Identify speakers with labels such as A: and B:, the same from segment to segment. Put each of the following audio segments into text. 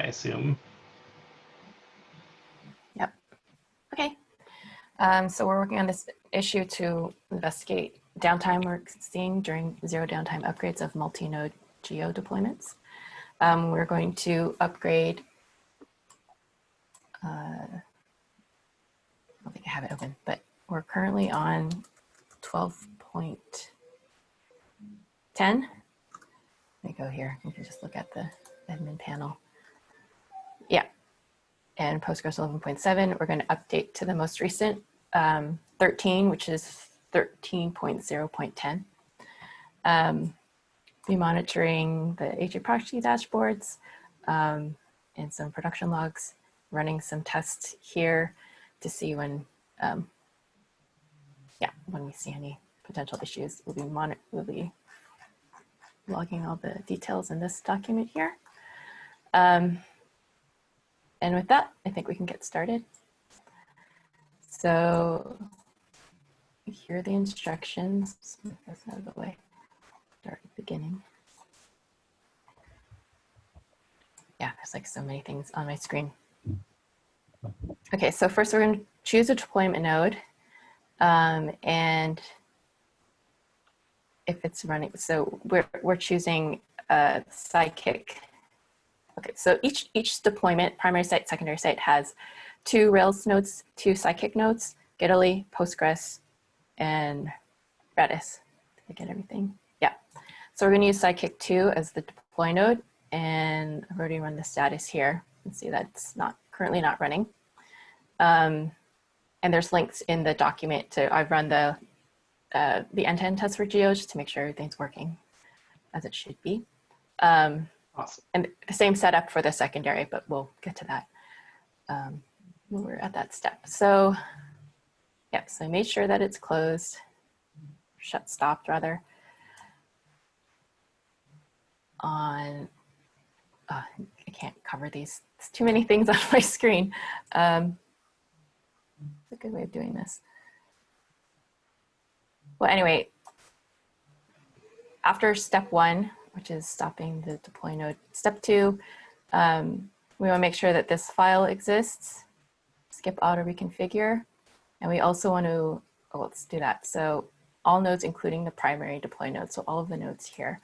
A: assume.
B: Yep. Okay. So we're working on this issue to investigate downtime we're seeing during zero downtime upgrades of multi-node geo deployments. We're going to upgrade, I don't think I have it open, but we're currently on 12.10. Let me go here. You can just look at the admin panel. Yeah. And Postgres 11.7, we're going to update to the most recent 13, which is 13.0.10. Be monitoring the HA proxy dashboards and some production logs, running some tests here to see when, when we see any potential issues. We'll be logging all the details in this document here. And with that, I think we can get started. So here are the instructions. Let's move this out of the way. Start at the beginning. Yeah, there's like so many things on my screen. Okay, so first we're going to choose a deployment node. And if it's running, so we're choosing a Sidekick. Okay, so each deployment, primary site, secondary site, has 2 Rails nodes, 2 Sidekick nodes, Gitaly, Postgres, and Redis. Did I get everything? Yeah. So we're going to use Sidekick 2 as the deploy node, and I've already run the status here. You can see that it's currently not running. And there's links in the document to, I've run the end-to-end test for Geo just to make sure everything's working as it should be.
A: Awesome.
B: And the same setup for the secondary, but we'll get to that when we're at that step. So, yeah, so I made sure that it's closed, stopped rather, on, I can't cover these. There's too many things on my screen. It's a good way of doing this. Well, anyway, after step 1, which is stopping the deploy node, step 2, we want to make sure that this file exists, skip auto reconfigure, and we also want to, let's do that. So all nodes, including the primary deploy node, so all of the nodes here.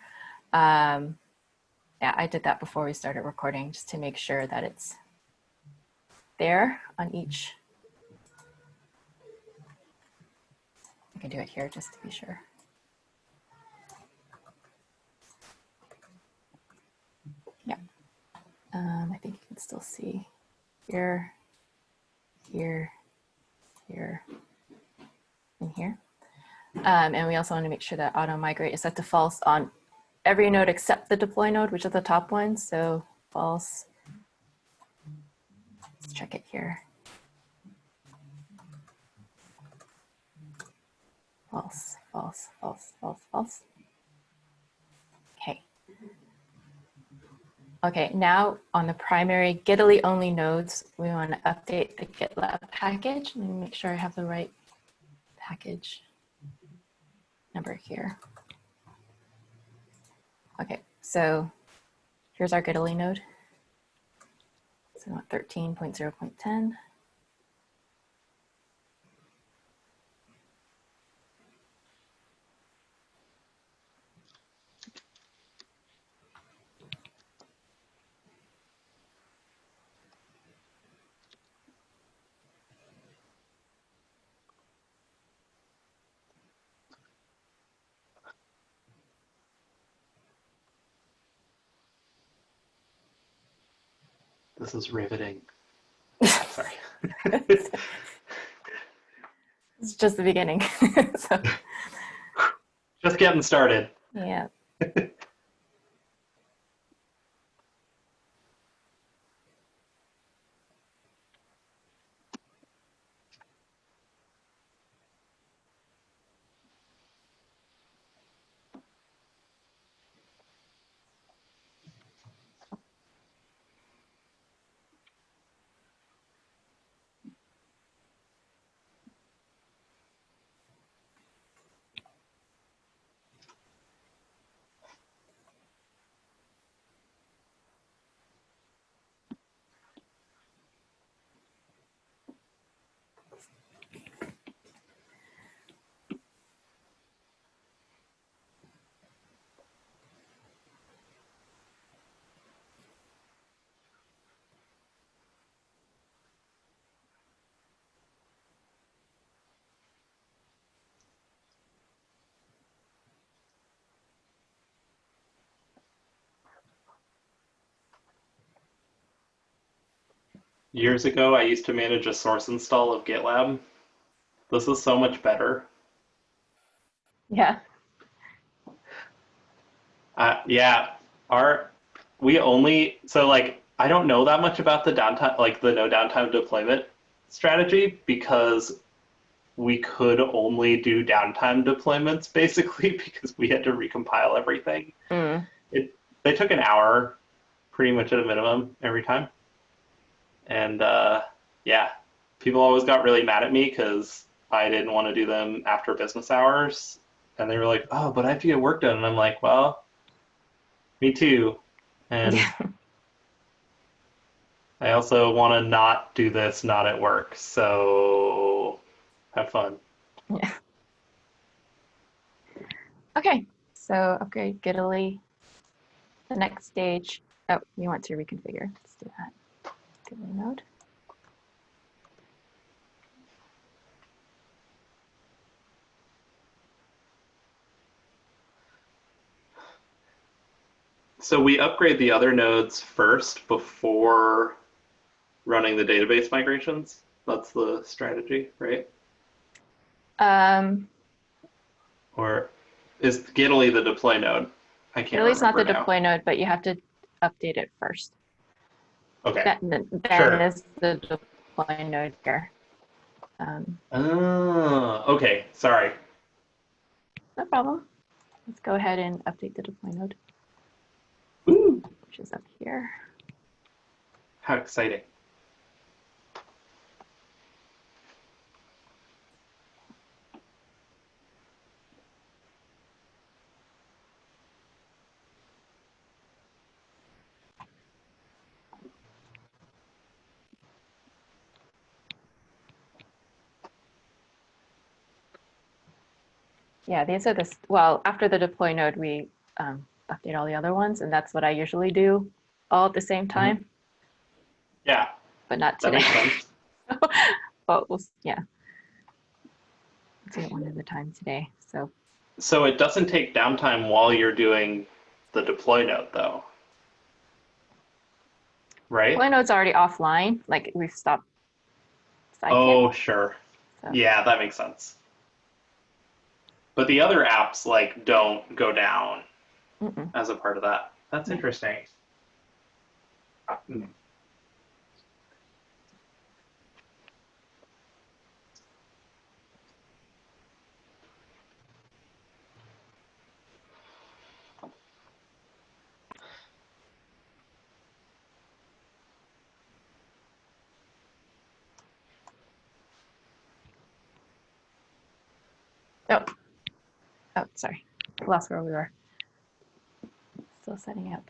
B: Yeah, I did that before we started recording just to make sure that it's there on each. I can do it here just to be sure. Yeah, I think you can still see here, here, here, and here. And we also want to make sure that auto migrate is set to false on every node except the deploy node, which is the top one. So false. Let's check it here. False, false, false, false, false. Okay. Okay, now on the primary Gitaly only nodes, we want to update the GitLab package. Let me make sure I have the right package number here. Okay, so here's our Gitaly node. So 13.0.10.
A: This is riveting. Sorry.
B: It's just the beginning. So,
A: just getting started.
B: Yeah.
A: Years ago, I used to manage a source install of GitLab. This is so much better.
B: Yeah.
A: Yeah, our we only so like I don't know that much about the downtime, like the no downtime deployment strategy, because we could only do downtime deployments basically because we had to recompile everything.
B: Mm.
A: They took an hour, pretty much at a minimum every time, and yeah, people always got really mad at me because I didn't want to do them after business hours, and they were like, "Oh, but I have to get work done," and I'm like, "Well, me too," and I also want to not do this not at work, so have fun.
B: Yeah. Okay, so upgrade Giddily. The next stage, oh, we want to reconfigure. Let's do that. Giddily node.
A: So we upgrade the other nodes first before running the database migrations. That's the strategy, right?
B: Um,
A: Or is Giddily the deploy node? I can't
B: Giddily's not
A: remember
B: the
A: now.
B: deploy node, but you have to update it first.
A: Okay.
B: Then
A: Sure.
B: is the deploy node here.
A: Oh, okay. Sorry.
B: No problem. Let's go ahead and update the deploy node,
A: Ooh,
B: which is up here.
A: how exciting.
B: Yeah, these are the, well, after the deploy node, we update all the other ones, and that's what I usually do all at the same time,
A: Yeah,
B: but not
A: that
B: today.
A: makes sense.
B: But yeah, let's do it one at a time today. So
A: So it doesn't take downtime while you're doing the deploy node, though, right?
B: deploy node's already offline, like we've stopped Sidekick.
A: Oh, sure.
B: So
A: Yeah, that makes sense. But the other apps like don't go down
B: mm-mm.
A: as a part of that. That's
B: Yeah.
A: interesting.
B: Oh, oh, sorry, lost where we were. Still setting up.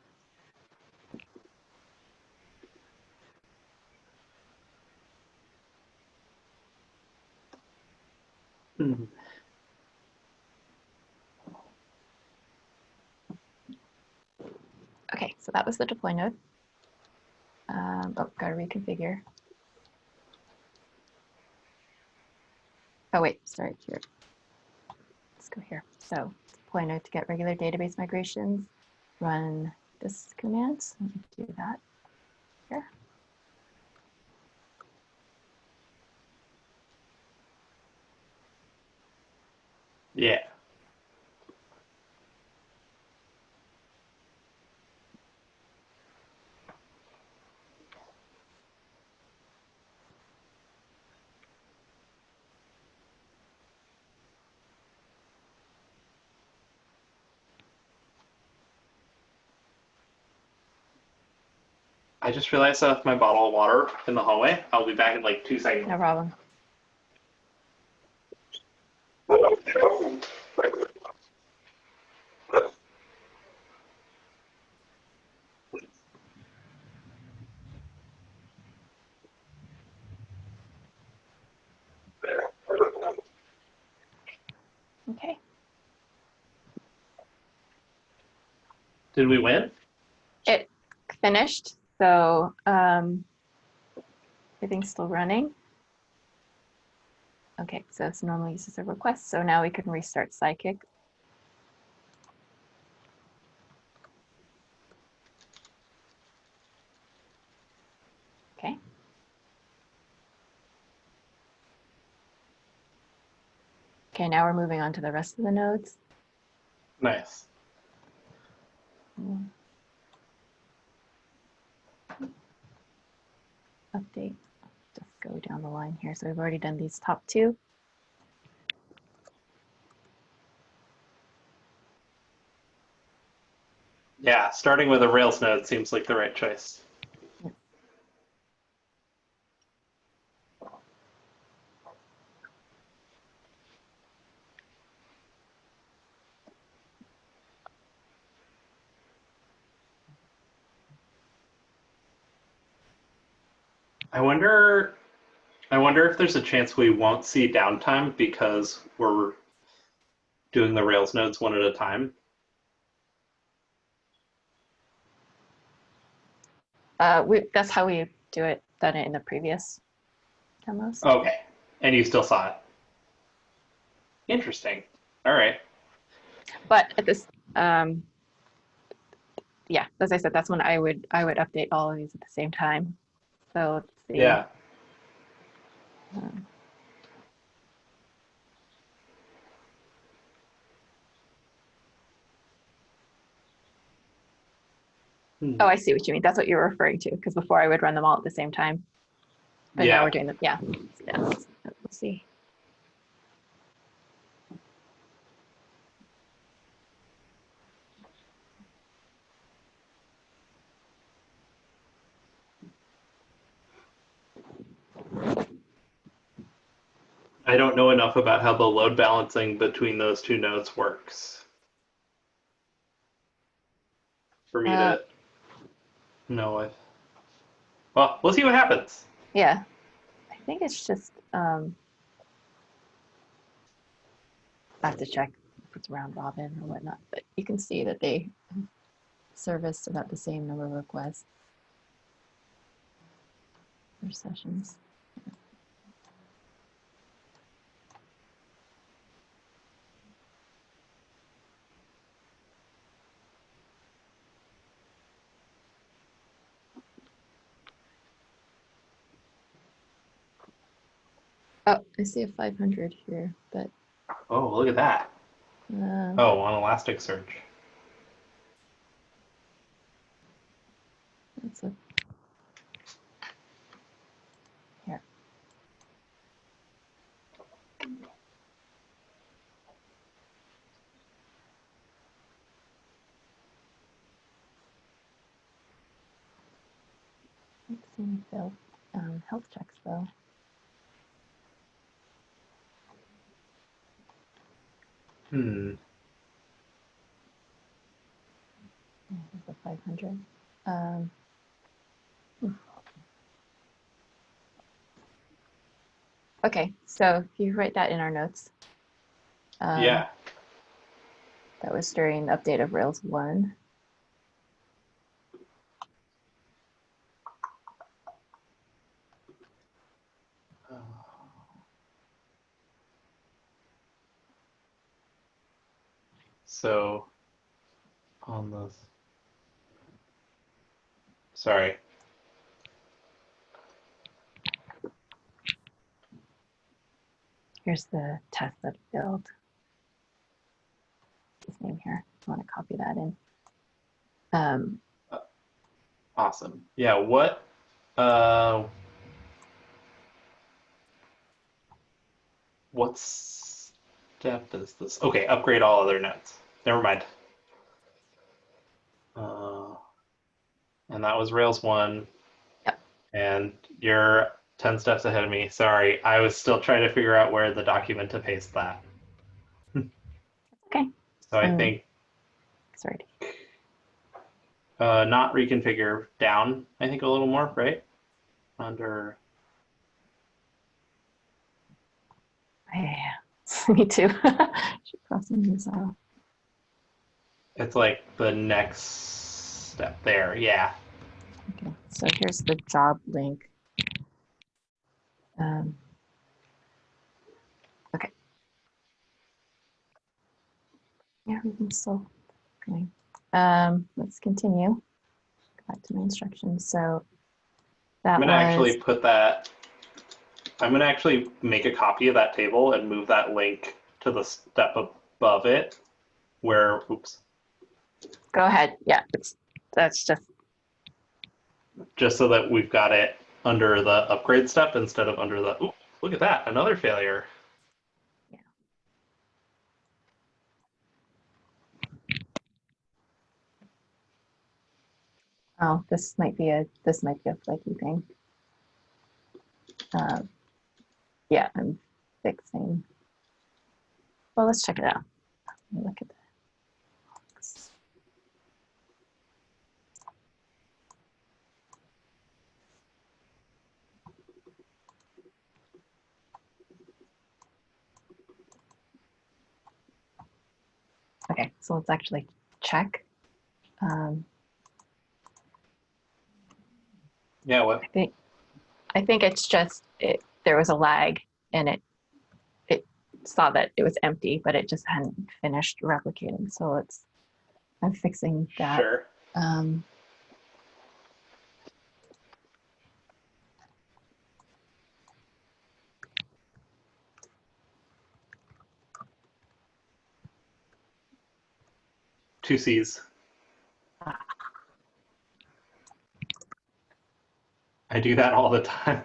A: Mhm.
B: Okay, so that was the deploy node. Oh, gotta reconfigure. Oh wait, sorry, here. Let's go here. So deploy node to get regular database migrations. Run this command. So let me do that here.
A: Yeah. I just realized I left my bottle of water in the hallway. I'll be back in like 2 seconds.
B: No problem. Okay.
A: Did we win?
B: It finished. So everything's still running. Okay, so it's normally uses a request. So now we can restart Sidekick. Okay. Okay, now we're moving on to the rest of the nodes.
A: Nice.
B: Update. Just go down the line here. So we've already done these top two.
A: Yeah, starting with a Rails node seems like the right choice. I wonder if there's a chance we won't see downtime because we're doing the Rails nodes one at a time.
B: That's how we done it in the previous demos.
A: Okay, and you still saw it. Interesting. All right.
B: But at this, yeah, as I said, that's when I would update all of these at the same time. So let's see.
A: Yeah.
B: Oh, I see what you mean. That's what you're referring to. Because before I would run them all at the same time. But now we're doing them. Yeah. Let's see.
A: I don't know enough about how the load balancing between those two nodes works for me to know it. Well, we'll see what happens.
B: Yeah. I think it's just, I have to check if it's round robin or whatnot, but you can see that they service about the same number of requests per sessions. Oh, I see a 500 here, but
A: Oh, look at that. Oh, on Elasticsearch.
B: let's look here. Let's see if health checks though.
A: Hmm.
B: Here's the 500. Okay, so if you write that in our notes.
A: Yeah.
B: That was during the update of Rails 1.
A: So on this. Sorry.
B: Here's the test that I built. His name here. I want to copy that in.
A: Awesome. Yeah. What step is this? Okay. Upgrade all other nodes. Never mind. And that was Rails 1.
B: Yep.
A: And you're 10 steps ahead of me. Sorry. I was still trying to figure out where the document to paste that.
B: Okay.
A: So I think
B: sorry.
A: not reconfigure down, I think a little more, right? Under.
B: Yeah. Me too. Should cross this out.
A: It's like the next step there. Yeah.
B: Okay. So here's the job link. Okay. Yeah, everything's still going. Let's continue. Go back to my instructions. So that
A: I'm going to
B: was
A: actually put that. I'm going to actually make a copy of that table and move that link to the step above it where, oops,
B: Go ahead. Yeah, that's
A: just so that we've got it under the upgrade step instead of under the, ooh, look at that, another failure.
B: yeah. Oh, this might be a flaky thing. Yeah, I'm fixing. Well, let's check it out. Let me look at that. Okay, so let's actually check.
A: Yeah, what?
B: I think it's just there was a lag, and it saw that it was empty, but it just hadn't finished replicating. So I'm fixing that.
A: Sure. Two C's. I do that all the time.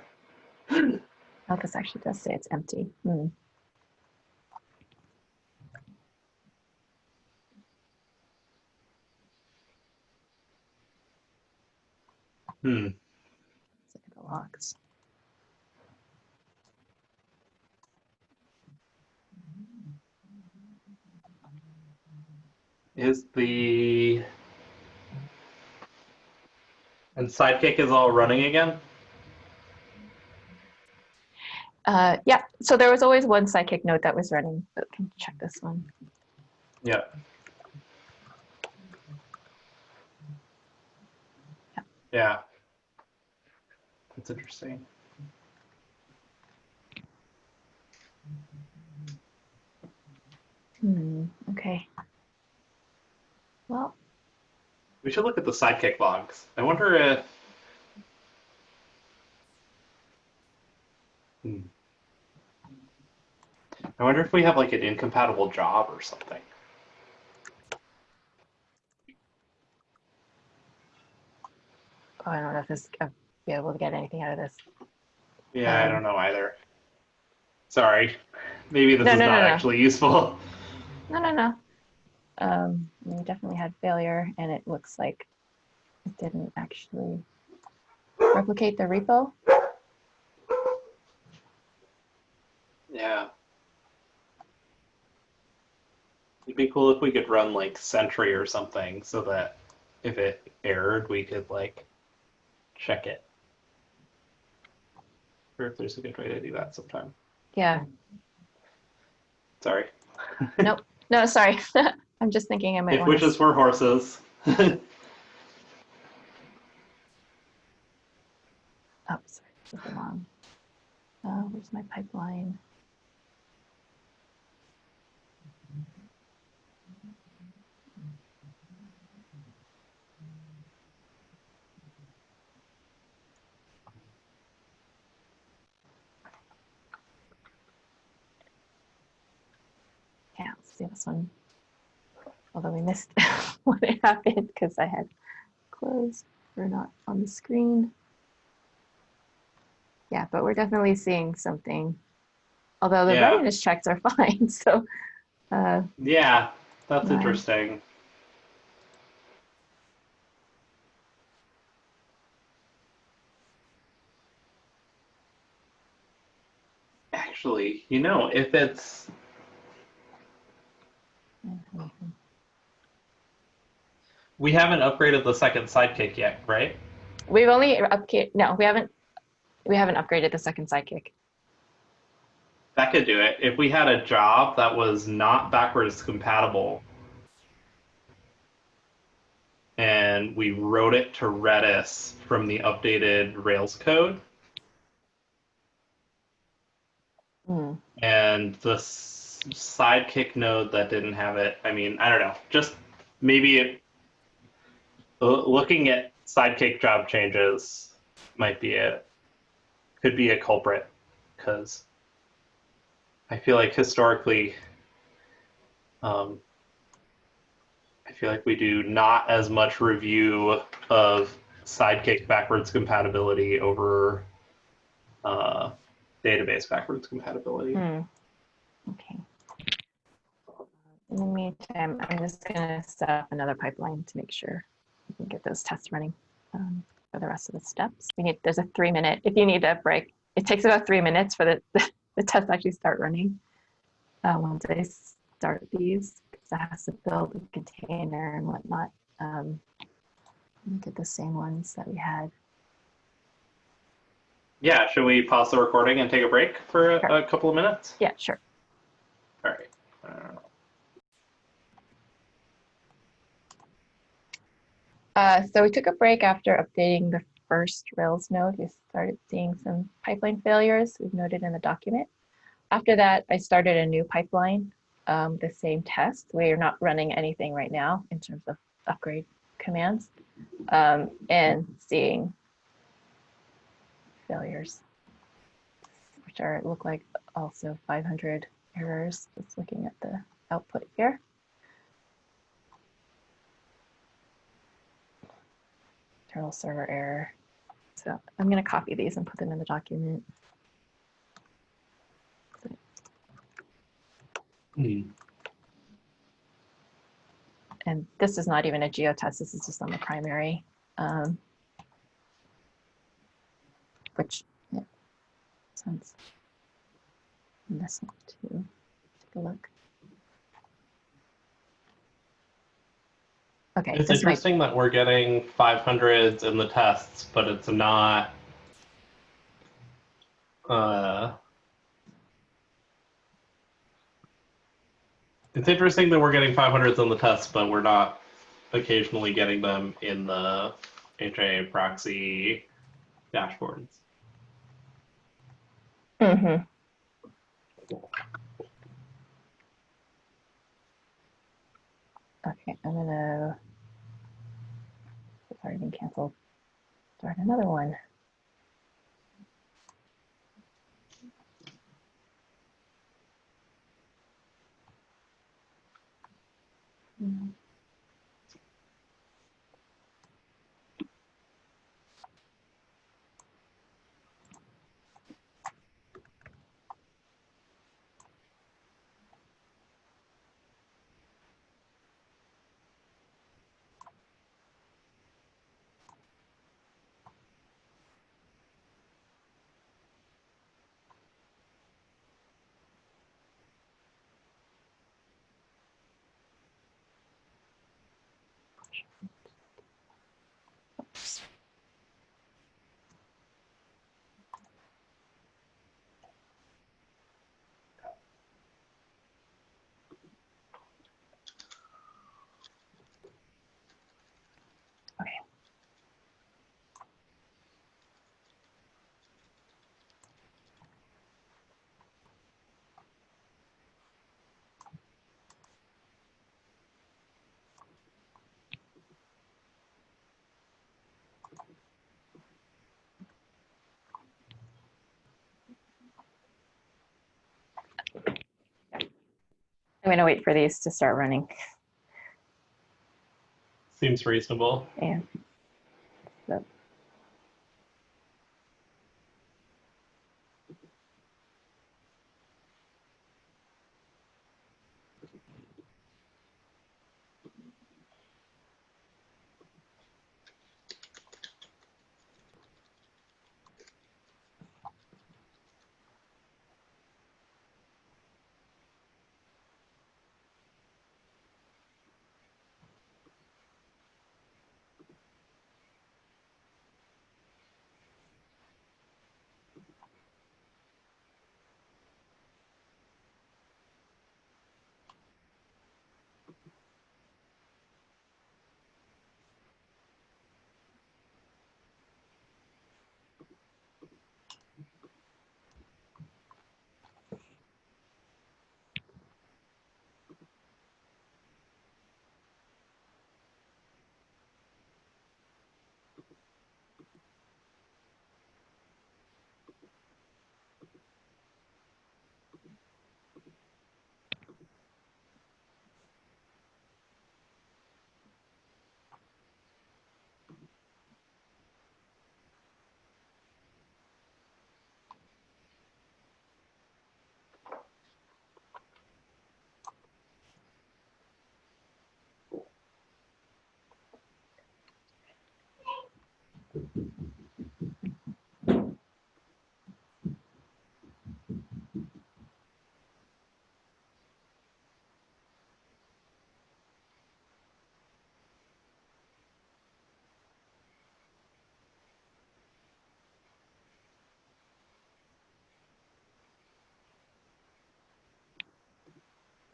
B: Oh, this actually does say it's empty. Hmm.
A: Hmm.
B: Let's look at the logs.
A: Is the, and Sidekick is all running again?
B: Yeah, so there was always one Sidekick node that was running, but we can check this one.
A: Yeah. Yeah. That's interesting.
B: Okay. Well,
A: We should look at the Sidekick logs. I wonder if, I wonder if we have like an incompatible job or something.
B: I don't know if I'll be able to get anything out of this.
A: Yeah, I don't know either. Sorry. Maybe this
B: No,
A: is
B: no,
A: not
B: no, no.
A: actually useful.
B: No. We definitely had failure, and it looks like it didn't actually replicate the repo.
A: Yeah. It'd be cool if we could run like Sentry or something so that if it errored, we could like check it. Or if there's a good way to do that sometime.
B: Yeah.
A: Sorry.
B: Nope. No, sorry. I'm just thinking I might
A: If
B: want
A: wishes
B: to.
A: were horses.
B: Oh, sorry. This is long. Where's my pipeline? Yeah, let's see this one. Although we missed what it happened because I had closed or not on the screen. Yeah, but we're definitely seeing something. Although the
A: Yeah.
B: readiness checks are fine. So
A: Yeah, that's
B: my,
A: interesting. Actually, if it's, we haven't upgraded the second Sidekick yet, right?
B: we've only upgraded. No, we haven't upgraded the second sidekick.
A: That could do it. If we had a job that was not backwards compatible and we wrote it to Redis from the updated Rails code, and the Sidekick node that didn't have it, I mean, I don't know. Just maybe looking at Sidekick job changes could be a culprit, because I feel like historically I feel like we do not as much review of Sidekick backwards compatibility over uh, database backwards compatibility.
B: Okay. In the meantime, I'm just going to set up another pipeline to make sure we can get those tests running for the rest of the steps. There's a 3-minute, if you need a break, it takes about 3 minutes for the tests actually start running. Once I start these, because it has to build a container and whatnot. Let me get the same ones that we had.
A: Yeah, should we pause the recording and take a break for a couple of minutes?
B: Yeah, sure.
A: All right.
B: So we took a break after updating the first Rails node. We started seeing some pipeline failures we've noted in the document. After that, I started a new pipeline, the same test. We are not running anything right now in terms of upgrade commands, and seeing failures, which look like also 500 errors, just looking at the output here. Internal server error. So I'm going to copy these and put them in the document. And this is not even a geo test. This is just on the primary, which sounds this one too. Take a look. Okay,
A: it's interesting that we're getting 500s in the tests, but it's not. It's interesting that we're getting 500s in the tests, but we're not occasionally getting them in the HA proxy dashboards.
B: Mm-hmm. Okay, I'm gonna. It's already been canceled. Start another one. Okay. I'm gonna wait for these to start running.
A: Seems reasonable.
B: Yeah. So.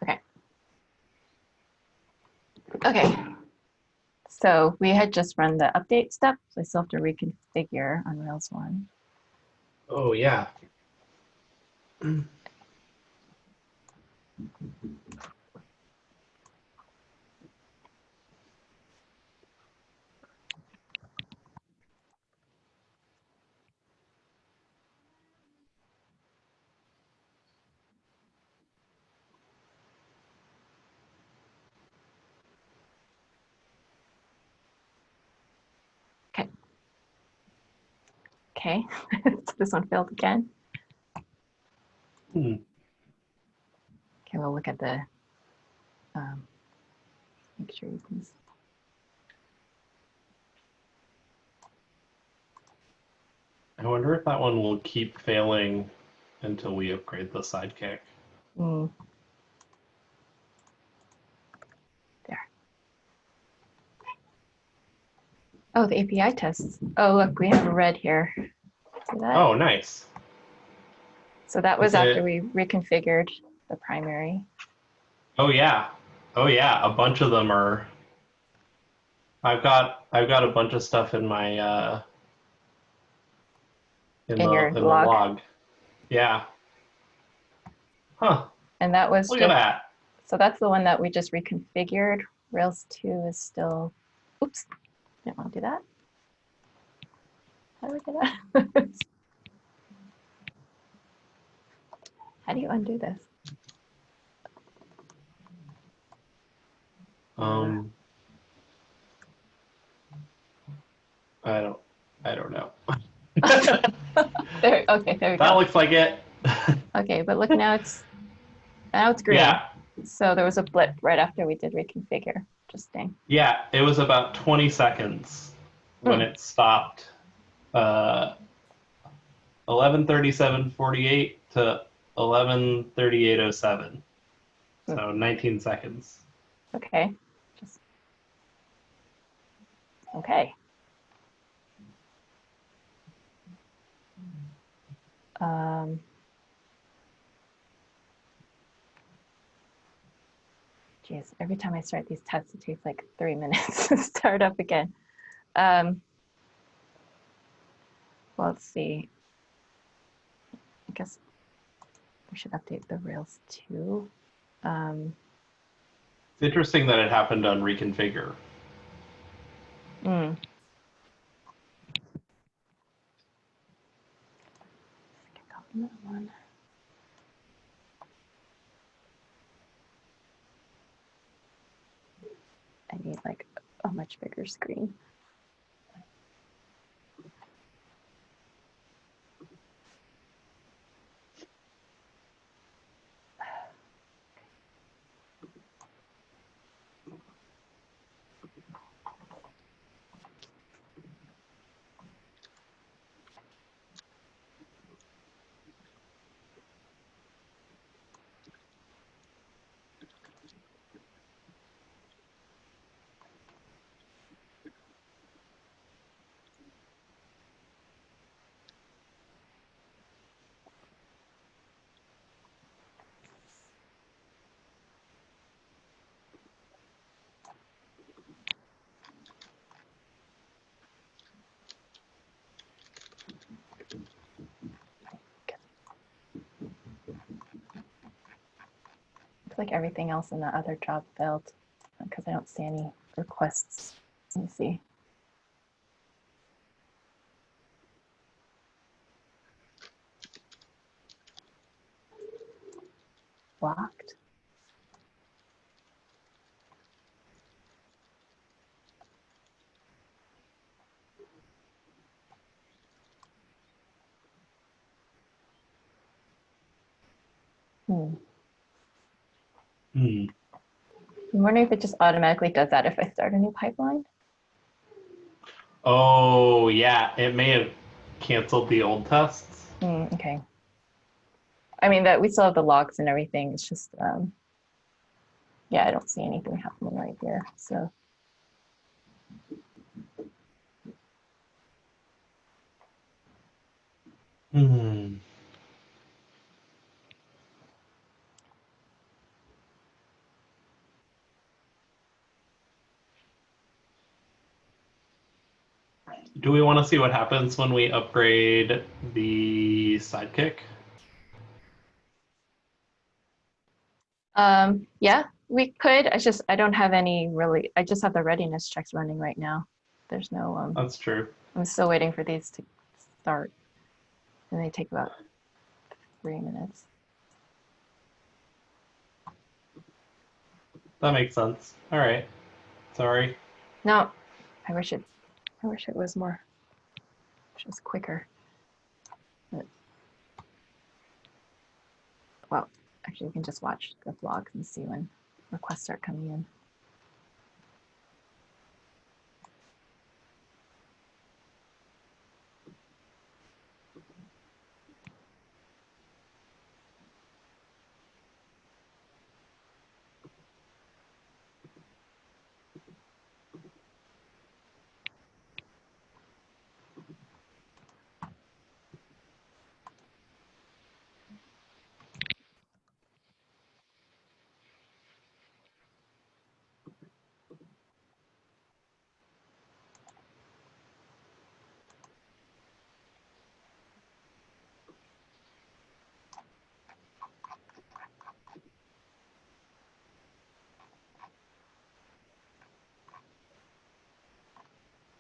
B: Okay. Okay. So we had just run the update step, so I still have to reconfigure on Rails 1.
A: Oh, yeah.
B: Okay. Okay. So this one failed again.
A: Hmm.
B: Okay, we'll look at the, make sure you can see.
A: I wonder if that one will keep failing until we upgrade the sidekick.
B: There. Oh, the API tests. Oh, look, we have a red here. See that?
A: Oh, nice.
B: So that was
A: Is
B: after
A: it?
B: we reconfigured the primary.
A: Oh, yeah. Oh, yeah. A bunch of them are. I've got a bunch of stuff in my
B: In your
A: in the
B: log.
A: log. Yeah. Huh.
B: And that was
A: Look at
B: just,
A: that.
B: so that's the one that we just reconfigured. Rails 2 is still, oops, didn't want to do that. How do we do that? How do you undo this?
A: Um, I don't know.
B: There, okay, there we
A: That
B: go.
A: looks like it.
B: Okay, but look, now it's green.
A: Yeah.
B: So there was a blip right after we did reconfigure. Interesting.
A: Yeah. It was about 20 seconds when
B: Hmm.
A: it stopped. 11:37:48 to 11:38:07.
B: Hmm.
A: So 19 seconds.
B: Okay. Just okay. Um, geez, every time I start these tests, it takes like 3 minutes to start up again. Well, let's see. I guess we should update the Rails too.
A: It's interesting that it happened on reconfigure.
B: Mm. That one. I need like a much bigger screen. Looks like everything else in the other job failed because I don't see any requests. Let me see. Blocked. Hmm.
A: Hmm.
B: I'm wondering if it just automatically does that if I start a new pipeline.
A: Oh, yeah, it may have canceled the old tests.
B: Okay. I mean, that we still have the logs and everything. It's just, yeah, I don't see anything happening right here. So,
A: Hmm. Do we want to see what happens when we upgrade the sidekick?
B: yeah, we could. I don't have any really. I just have the readiness checks running right now. There's no.
A: That's true.
B: I'm still waiting for these to start, and they take about 3 minutes.
A: That makes sense. All right. Sorry.
B: No, I wish it. I wish it was more. Just quicker. But, well, actually, you can just watch the vlogs and see when requests start coming in.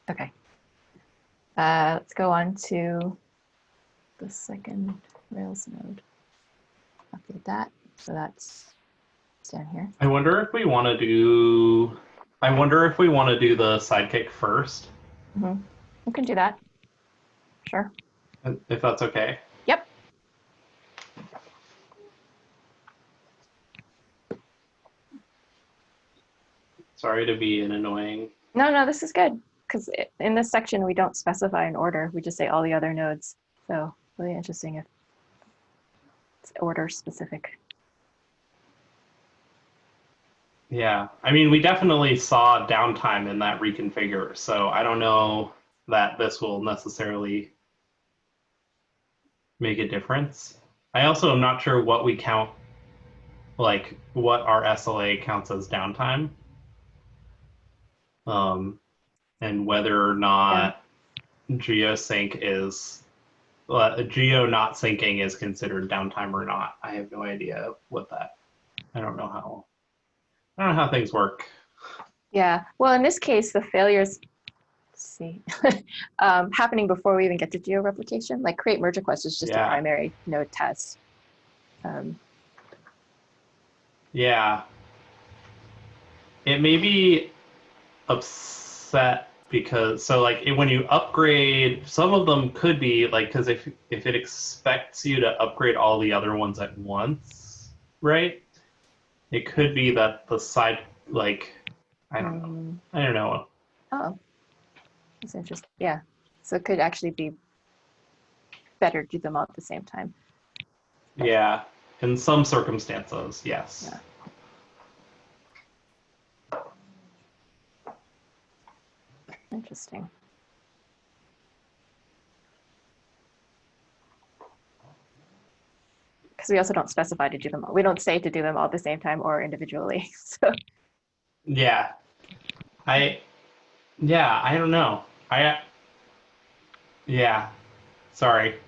B: Okay. Let's go on to the second Rails node. Update that. So that's down here.
A: I wonder if we want to do. I wonder if we want to do the sidekick first.
B: We can do that. Sure.
A: If that's okay.
B: Yep.
A: Sorry to be an annoying.
B: No, this is good because in this section we don't specify an order. We just say all the other nodes. So really interesting if it's order specific.
A: Yeah, I mean, we definitely saw downtime in that reconfigure, so I don't know that this will necessarily make a difference. I also am not sure what we count, like what our SLA counts as downtime, and whether or
B: Yeah.
A: not geosync is geo not syncing is considered downtime or not. I have no idea what that. I don't know how. I don't know how things work.
B: Yeah. Well, in this case, the failures, let's see, happening before we even get to geo-replication. Like create merge request is just a
A: Yeah,
B: primary node test.
A: yeah. It may be upset because when you upgrade, some of them could be like because if it expects you to upgrade all the other ones at once, right? It could be that the side I don't know. I don't know.
B: Oh, that's interesting. Yeah. So it could actually be better to do them all at the same time.
A: Yeah, in some circumstances, yes.
B: Yeah. Interesting. Because we also don't specify to do them all. We don't say to do them all at the same time or individually. So
A: Yeah. I I don't know. Yeah. Sorry.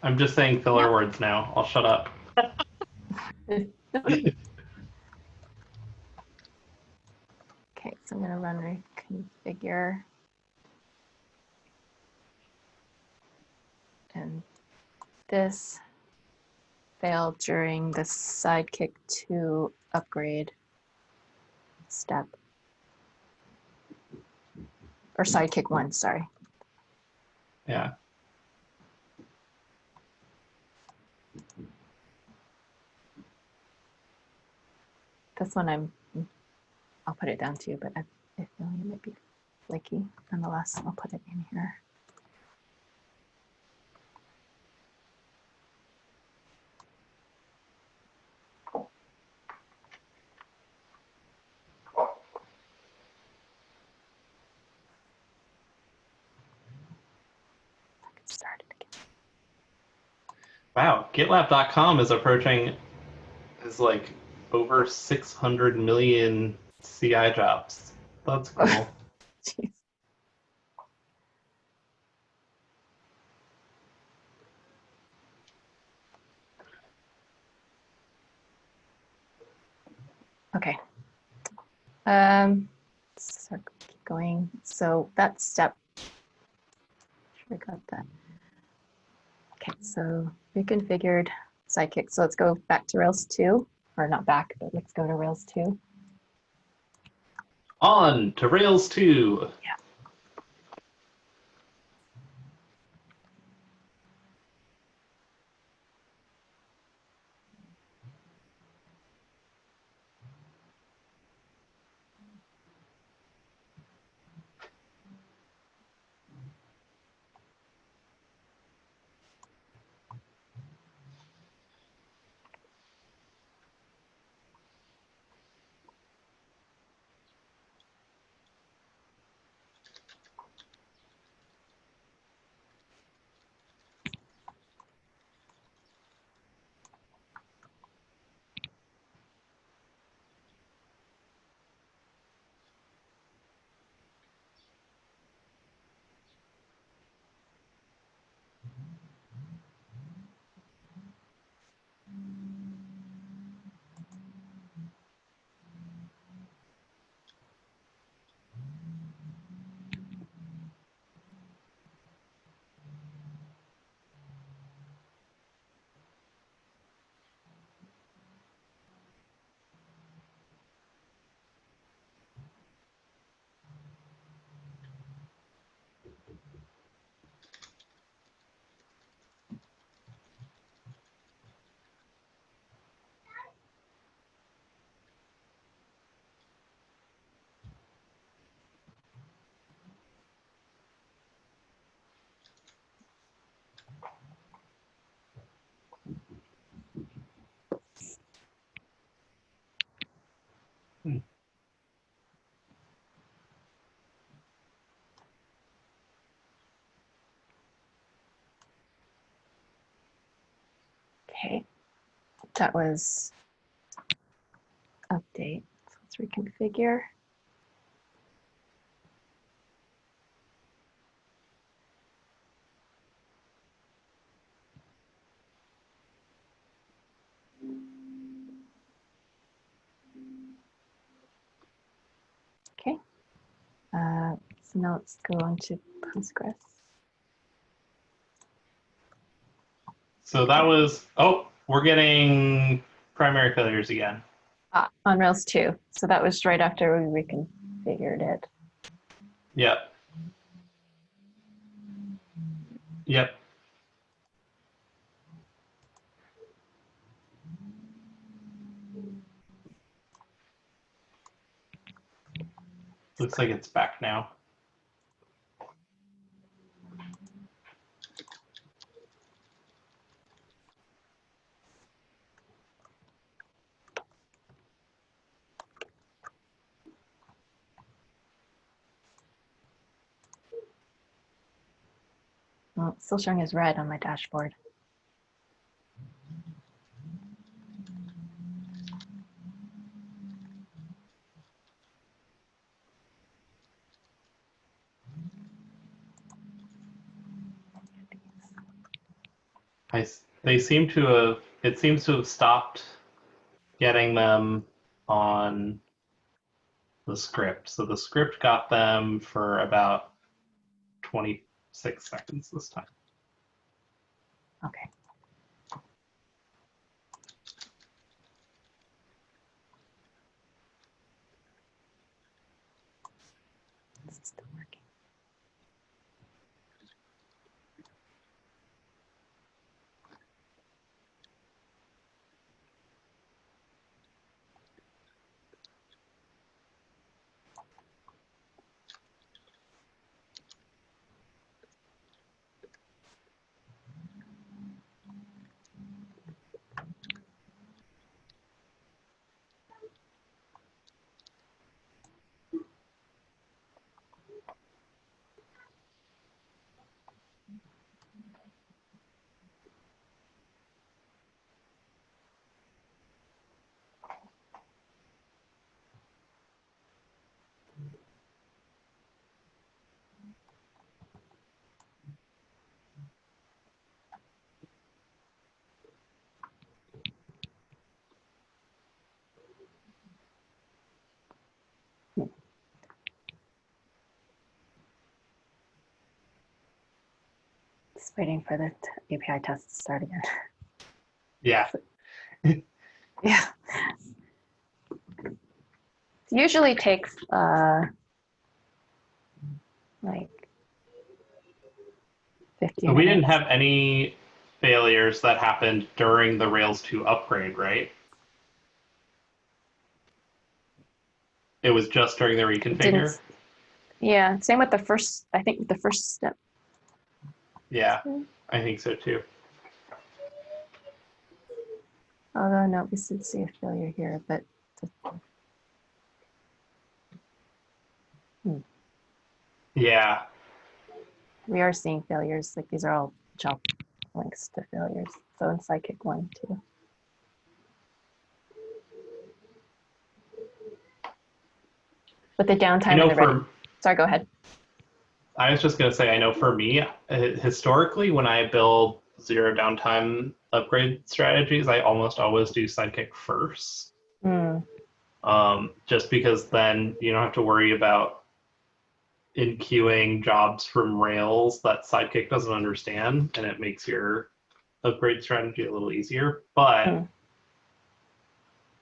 A: I'm just saying
B: yeah.
A: filler words now. I'll shut up.
B: Okay, so I'm going to run reconfigure. And this failed during the Sidekick 2 upgrade step. Or Sidekick 1, sorry.
A: Yeah.
B: This one I'll put it down too, but I feel it might be. flaky. Nonetheless, I'll put it in here. Started again.
A: Wow, GitLab.com is approaching like over 600 million CI jobs. That's cool.
B: Jeez. Okay. Let's keep going. So that step, sure I got that. Okay, so reconfigured Sidekick. So let's go back to Rails 2, or not back, but let's go to Rails 2.
A: On to Rails 2.
B: Yeah. Okay, that was update. So let's reconfigure. Okay, so now let's go on to Postgres.
A: So that was, oh, we're getting primary failures again.
B: On Rails 2. So that was right after we reconfigured it.
A: Yep. Yep. Looks like it's back now.
B: Well, it's still showing as red on my dashboard.
A: They seem to have, it seems to have stopped getting them on the script. So the script got them for about 26 seconds this time.
B: Okay. It's still working. Waiting for the API test to start again.
A: Yeah.
B: Yeah. It usually takes like 50
A: We didn't
B: minutes.
A: have any failures that happened during the Rails 2 upgrade, right? It was just during the reconfigure?
B: Yeah, same with the first, I think the first step.
A: Yeah, I think so too.
B: Although no, we should see a failure here, but
A: Yeah.
B: we are seeing failures. Like these are all job links to failures. So in Sidekick 1, 2. But the downtime and the ready. Sorry, go ahead.
A: I was just going to say, I know for me, historically, when I build zero downtime upgrade strategies, I almost always do Sidekick first. Just because then you don't have to worry about in queuing jobs from Rails that Sidekick doesn't understand, and it makes your upgrade strategy a little easier. But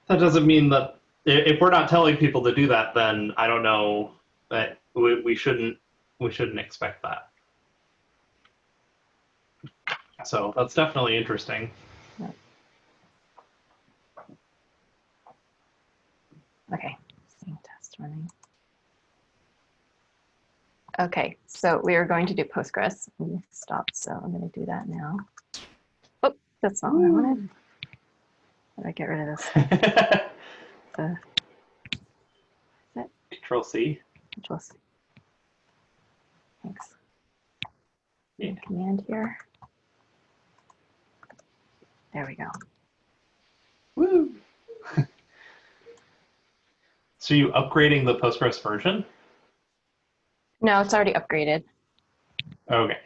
A: that doesn't mean that if we're not telling people to do that, then I don't know that we shouldn't expect that. So that's definitely interesting.
B: Yeah. Okay, seeing test running. Okay, so we are going to do Postgres. We stopped, so I'm going to do that now. Oh, that's not what I wanted. How do I get rid of this?
A: Control C.
B: Control C. Thanks.
A: Yeah.
B: Command here. There we go.
A: Woo! So you upgrading the Postgres version?
B: No, it's already upgraded.
A: Okay.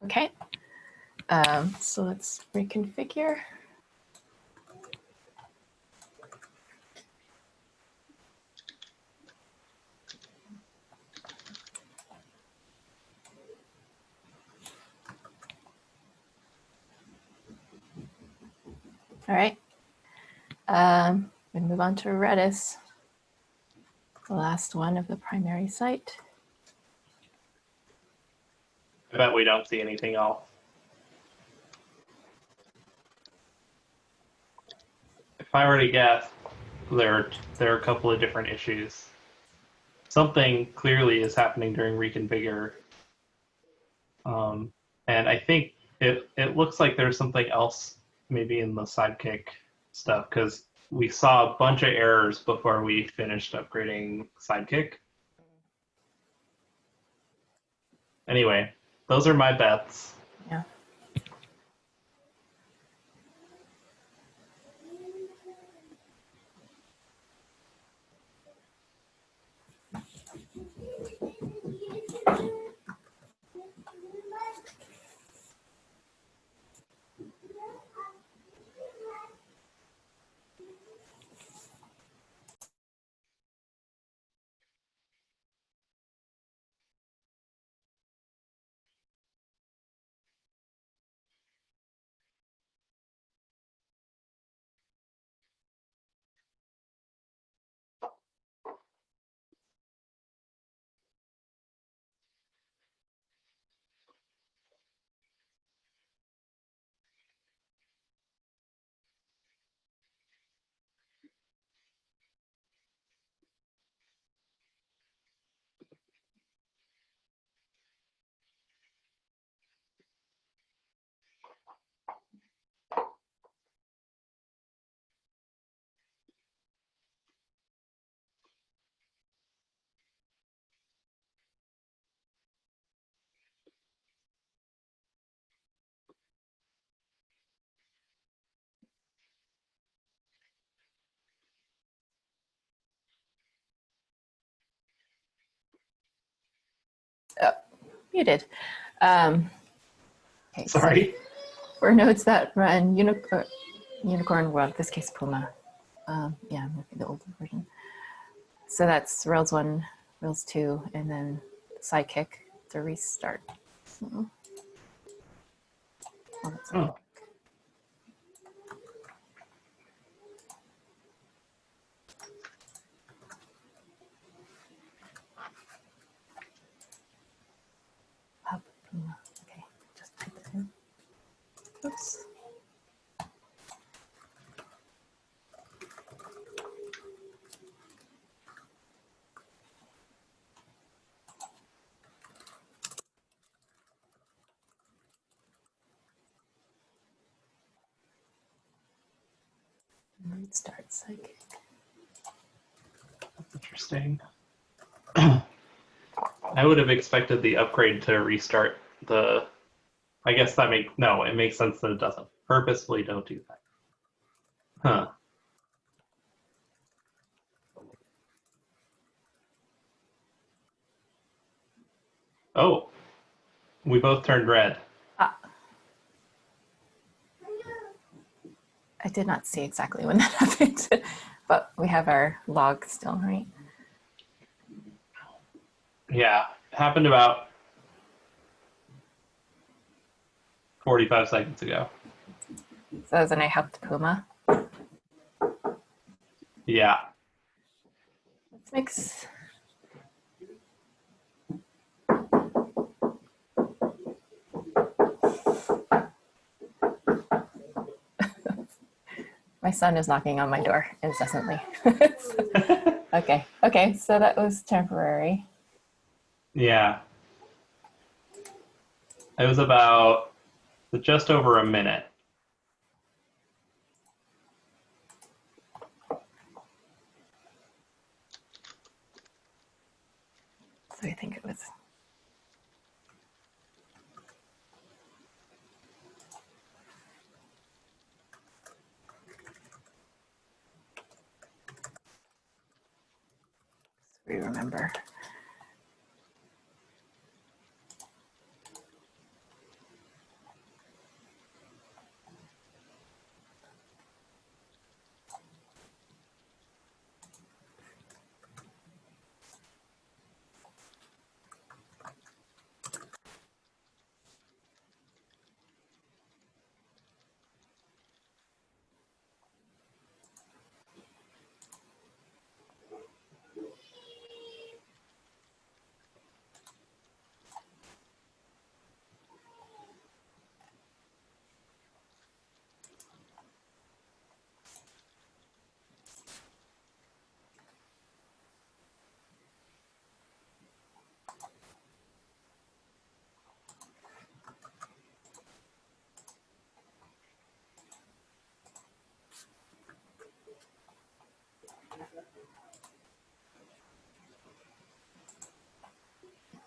B: Okay. So let's reconfigure. All right. We move on to Redis, the last one of the primary site.
A: I bet we don't see anything else. If I were to guess, there are a couple of different issues. Something clearly is happening during reconfigure. And I think it looks like there's something else maybe in the Sidekick stuff, because we saw a bunch of errors before we finished upgrading Sidekick. Anyway, those are my bets.
B: Yeah. Muted. Okay,
A: Sorry.
B: so for nodes that run Unicorn, well, in this case, Puma. Yeah, maybe the older version. So that's Rails 1, Rails 2, and then Sidekick to restart. So, oh, that's
A: Oh.
B: Hub Puma. Okay, just type it in. Oops. Restart Sidekick.
A: Interesting. I would have expected the upgrade to restart the. I guess that it makes sense that it doesn't. Purposefully don't do that. Huh. Oh, we both turned red.
B: Ah. I did not see exactly when that happened, but we have our log still, right?
A: Yeah, it happened about 45 seconds ago.
B: So then I helped Puma.
A: Yeah.
B: Let's mix. My son is knocking on my door incessantly. Okay, so that was temporary.
A: Yeah. It was about just over a minute.
B: So I think it was. We remember.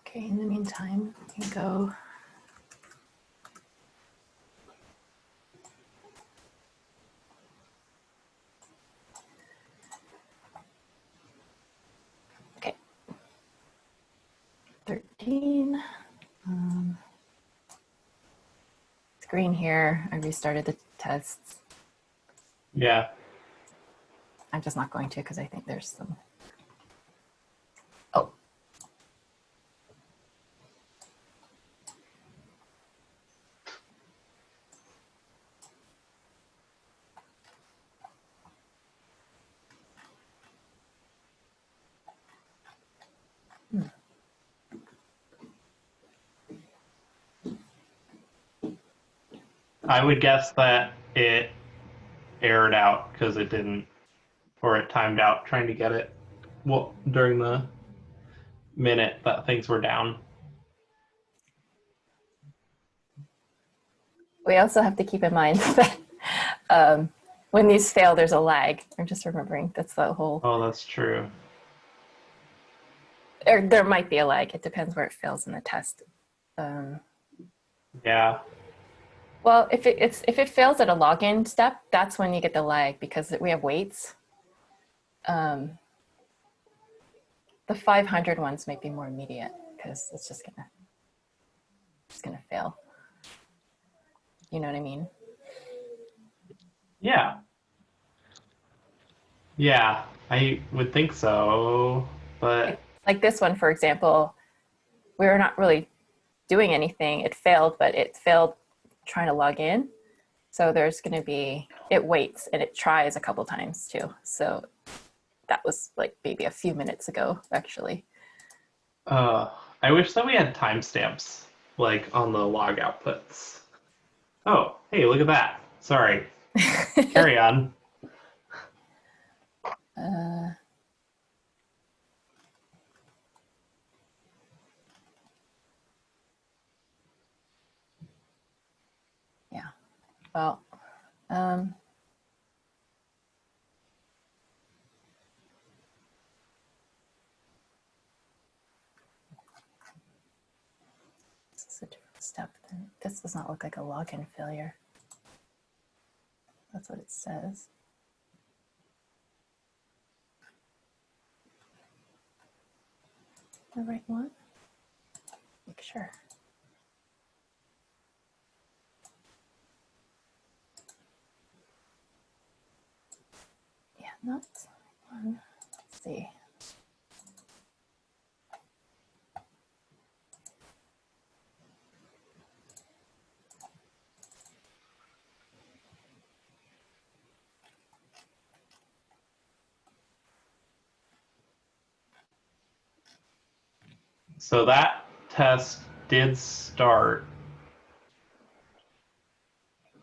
B: Okay, in the meantime, we can go. Okay. 13. It's green here. I restarted the tests.
A: Yeah.
B: I'm just not going to because I think there's some. Oh.
A: I would guess that it errored out because it didn't, or it timed out trying to get it during the minute that things were down.
B: We also have to keep in mind that when these fail, there's a lag. I'm just remembering that's the whole.
A: Oh, that's true.
B: Or there might be a lag. It depends where it fails in the test.
A: Yeah.
B: Well, if it fails at a login step, that's when you get the lag because we have weights. The 500 ones might be more immediate because it's gonna fail. You know what I mean?
A: Yeah. Yeah, I would think so, but
B: Like this one, for example, we were not really doing anything. It failed, but it failed trying to log in. So there's going to be, it waits and it tries a couple times too. So that was like maybe a few minutes ago, actually.
A: I wish that we had timestamps like on the log outputs. Oh, hey, look at that. Sorry. Carry on.
B: Yeah. Well, this is a different step. This does not look like a login failure. That's what it says. The right one? Make sure. Yeah, not one. Let's see.
A: So that test did start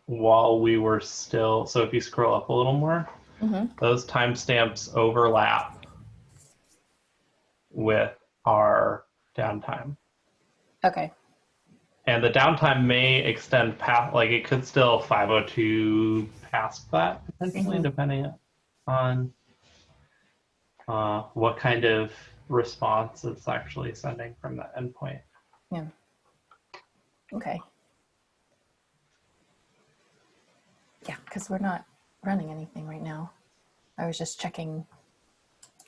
A: while we were still, so if you scroll up a little more, those timestamps overlap with our downtime.
B: Okay.
A: And the downtime may extend past, like it could still 502 past that potentially, depending on what kind of response it's actually sending from that endpoint.
B: Yeah. Okay. Yeah, because we're not running anything right now. I was just checking.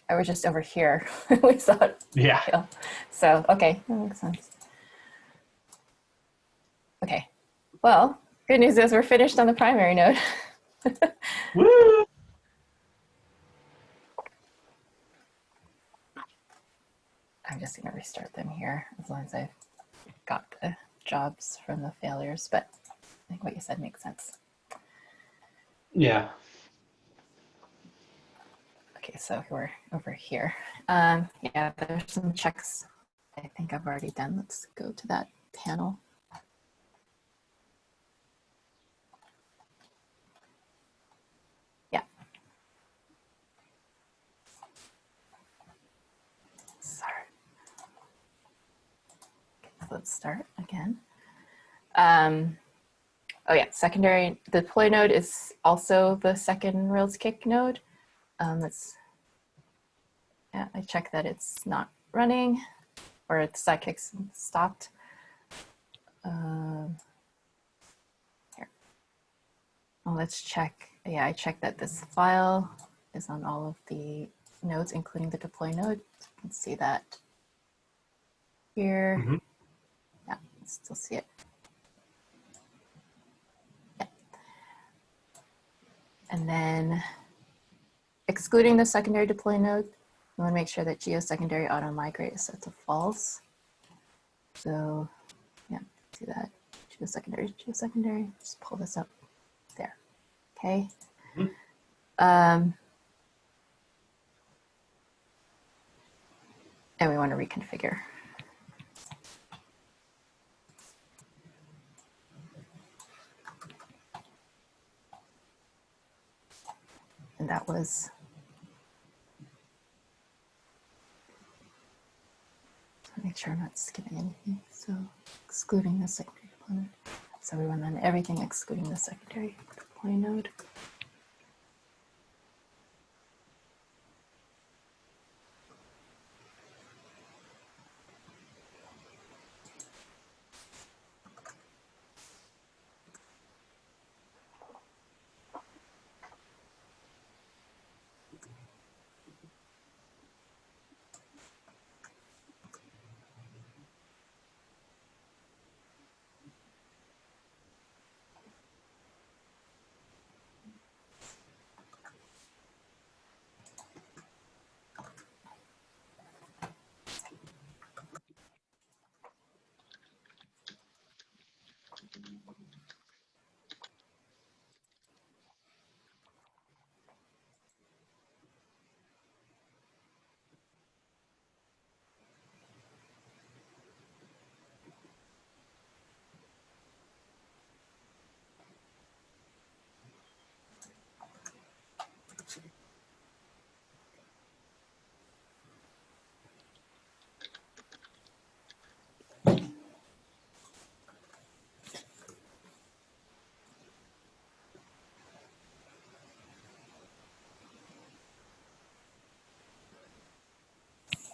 B: I was just over here. We saw it.
A: Yeah.
B: Fail. So, okay, that makes sense. Okay. Well, good news is we're finished on the primary node.
A: Woo!
B: I'm just going to restart them here as long as I've got the jobs from the failures. But I think what you said makes sense.
A: Yeah.
B: Okay, so we're over here. Yeah, there's some checks I think I've already done. Let's go to that panel. Yeah. Sorry. Okay, let's start again. Oh yeah, secondary deploy node is also the second Rails kick node. Yeah, I checked that it's not running or its sidekicks stopped. Here. Well, let's check. Yeah, I checked that this file is on all of the nodes, including the deploy node. You can see that here. Yeah, still see it. Yeah. And then excluding the secondary deploy node, you want to make sure that geosecondary auto migrate is set to false. So yeah, do that. Geosecondary, just pull this up there. Okay. And we want to reconfigure. And that was, make sure I'm not skipping anything. So excluding the secondary deploy node. So we run everything excluding the secondary deploy node.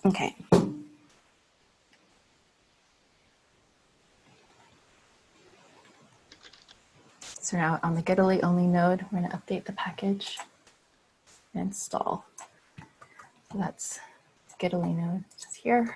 B: Okay. So now on the Gitly only node, we're going to update the package and install. So that's Gitly node just here.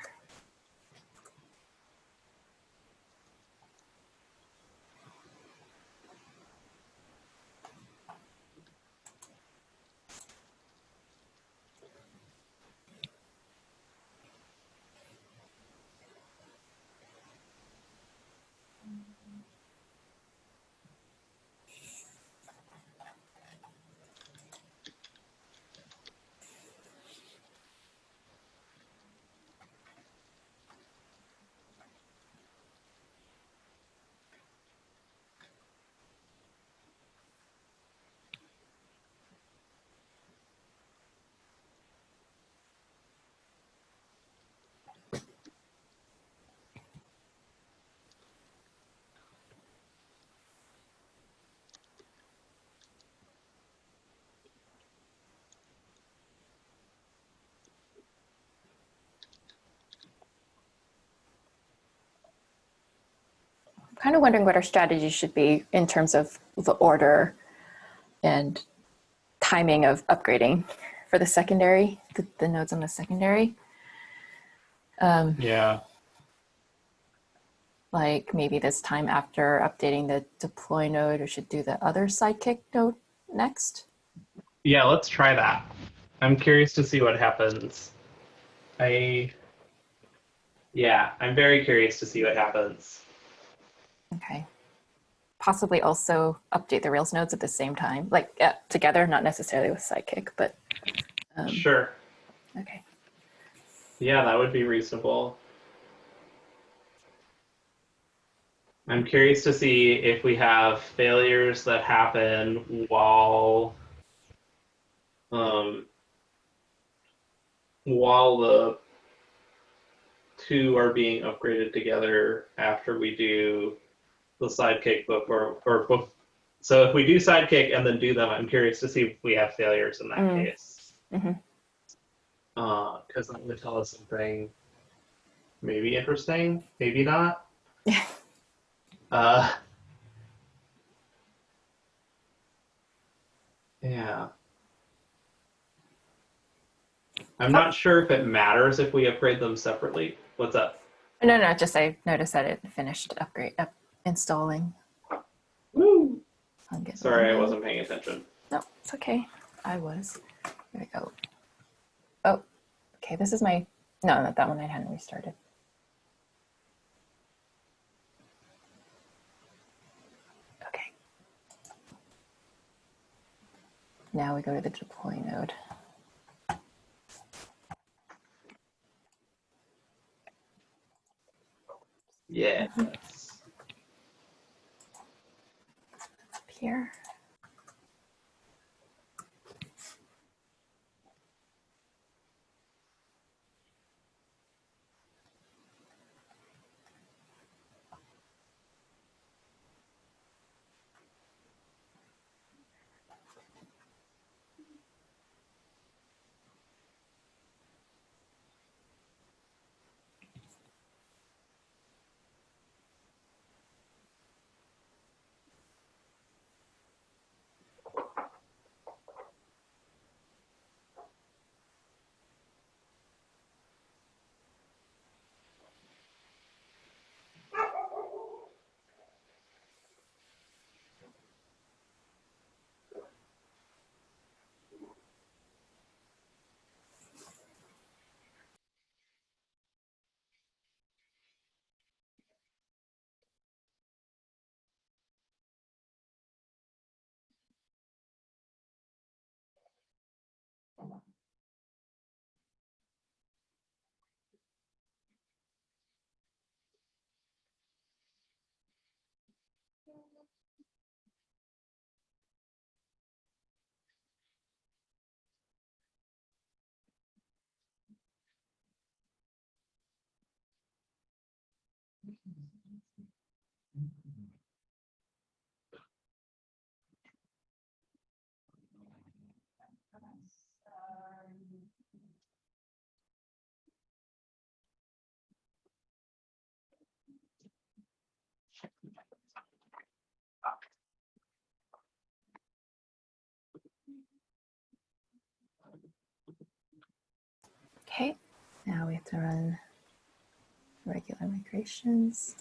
B: I'm kind of wondering what our strategy should be in terms of the order and timing of upgrading for the secondary, the nodes on the secondary.
A: Yeah.
B: Like maybe this time after updating the deploy node, we should do the other sidekick node next.
A: Yeah, let's try that. I'm curious to see what happens. I'm very curious to see what happens.
B: Okay. Possibly also update the Rails nodes at the same time, like together, not necessarily with sidekick, but
A: Sure.
B: okay.
A: Yeah, that would be reasonable. I'm curious to see if we have failures that happen um, while the two are being upgraded together after we do the sidekick book or book. So if we do sidekick and then do them, I'm curious to see if we have failures in that case.
B: Mm-hmm.
A: Because that would tell us something maybe interesting, maybe not. Uh, yeah. I'm
B: Oh,
A: not sure if it matters if we upgrade them separately. What's up?
B: no, just I noticed that it finished installing
A: Woo!
B: on GitLab.
A: Sorry, I wasn't paying attention.
B: No, it's okay. I was. Here we go. Oh, okay. This is my, no, not that one. I hadn't restarted. Okay. Now we go to the deploy node.
A: Yeah.
B: Up here. Now we have to run regular migrations.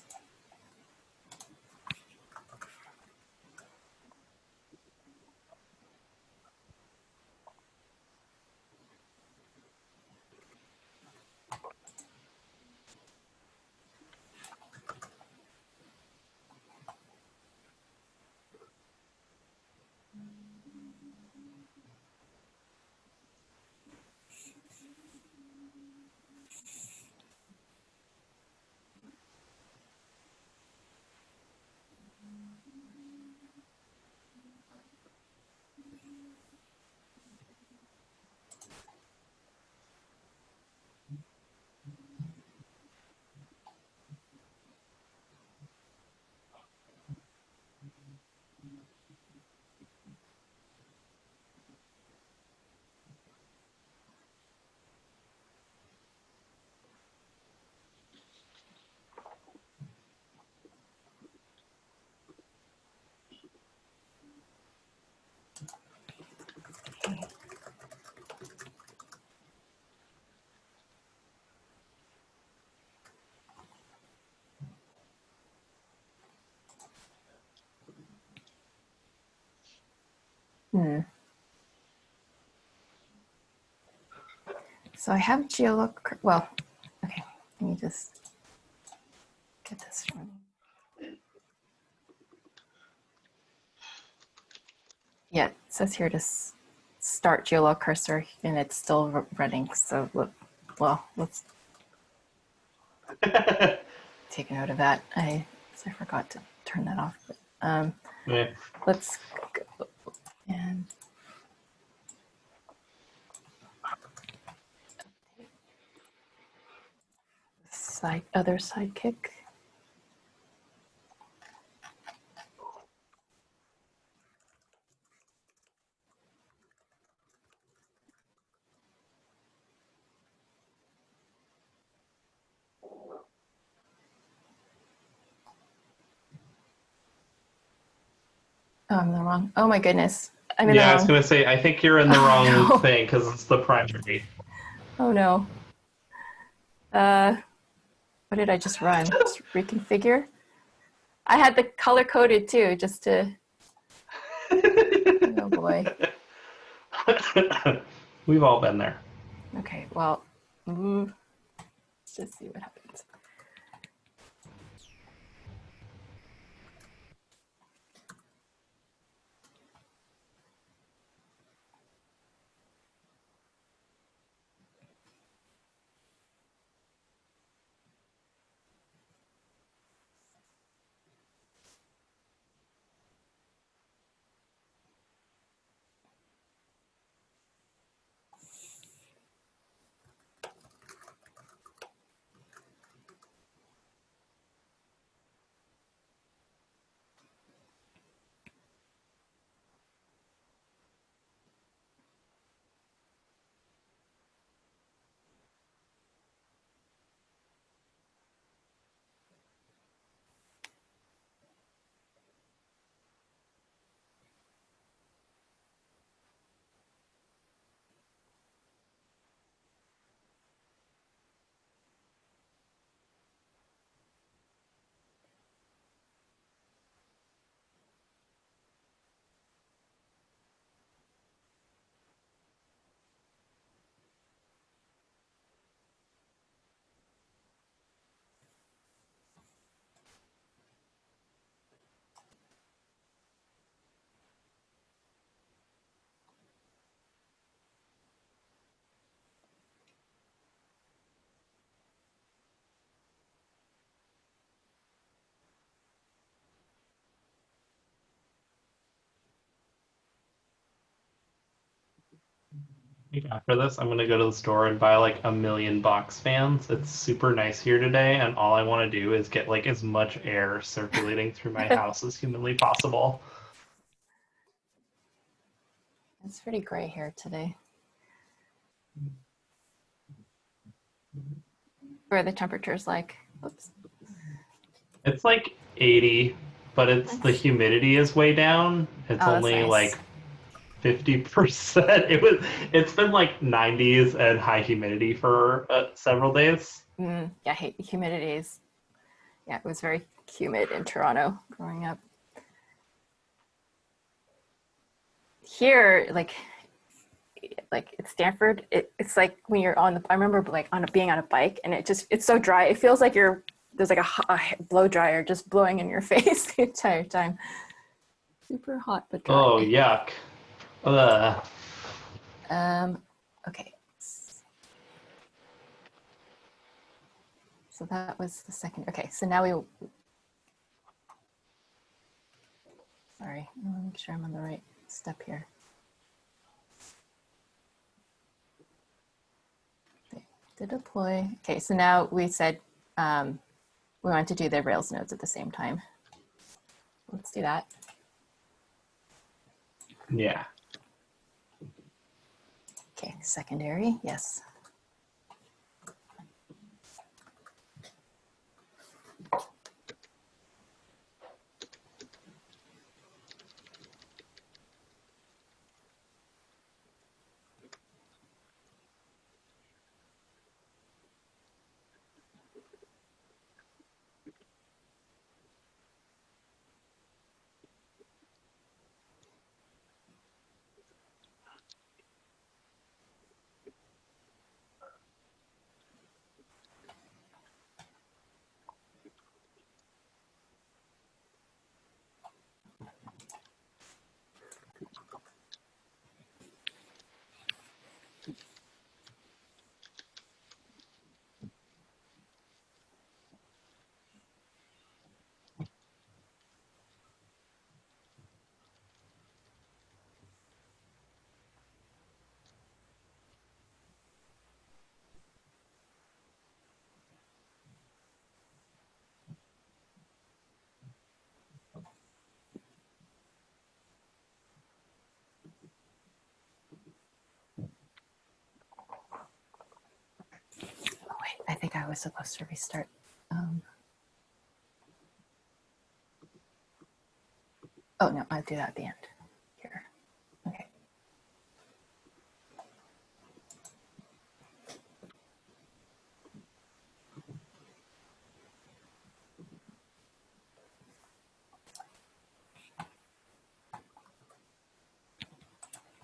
B: So I have geoloc. Well, okay. Let me just get this running. Yeah, it says here to start geolog cursor, and it's still running. So, well, let's take a note of that. I forgot to turn that off. But,
A: Yeah.
B: let's go and other sidekick. Oh, I'm in the wrong. Oh my goodness. I'm in the
A: Yeah, I was
B: wrong.
A: going to say, I think you're in the wrong thing because it's the primary.
B: Oh no. What did I just run? Just reconfigure. I had the color coded too, just to. Oh boy.
A: We've all been there.
B: Okay, well, let's just see what happens.
A: After this, I'm going to go to the store and buy like 1,000,000 box fans. It's super nice here today, and all I want to do is get like as much air circulating through my house as humanly possible.
B: It's pretty gray here today. Where the temperature's like, oops.
A: It's like 80, but it's the
B: Nice.
A: humidity is way down. It's
B: Oh, that's
A: only
B: nice.
A: like 50%. It's been like 90s and high humidity for several days.
B: Yeah, I hate humidities. Yeah, it was very humid in Toronto growing up. Here, like at Stanford, it's like when you're on the. I remember like being on a bike, and it's so dry. It feels like there's like a blow dryer just blowing in your face the entire time. Super hot but dry.
A: Oh, yuck. Ugh.
B: Um, okay. So that was the second. Okay, so now sorry, I want to make sure I'm on the right step here. Okay, to deploy. Okay, so now we said we want to do the Rails nodes at the same time. Let's do that.
A: Yeah.
B: Okay, secondary, yes. Oh wait, I think I was supposed to restart. Oh no, I'll do that at the end here. Okay.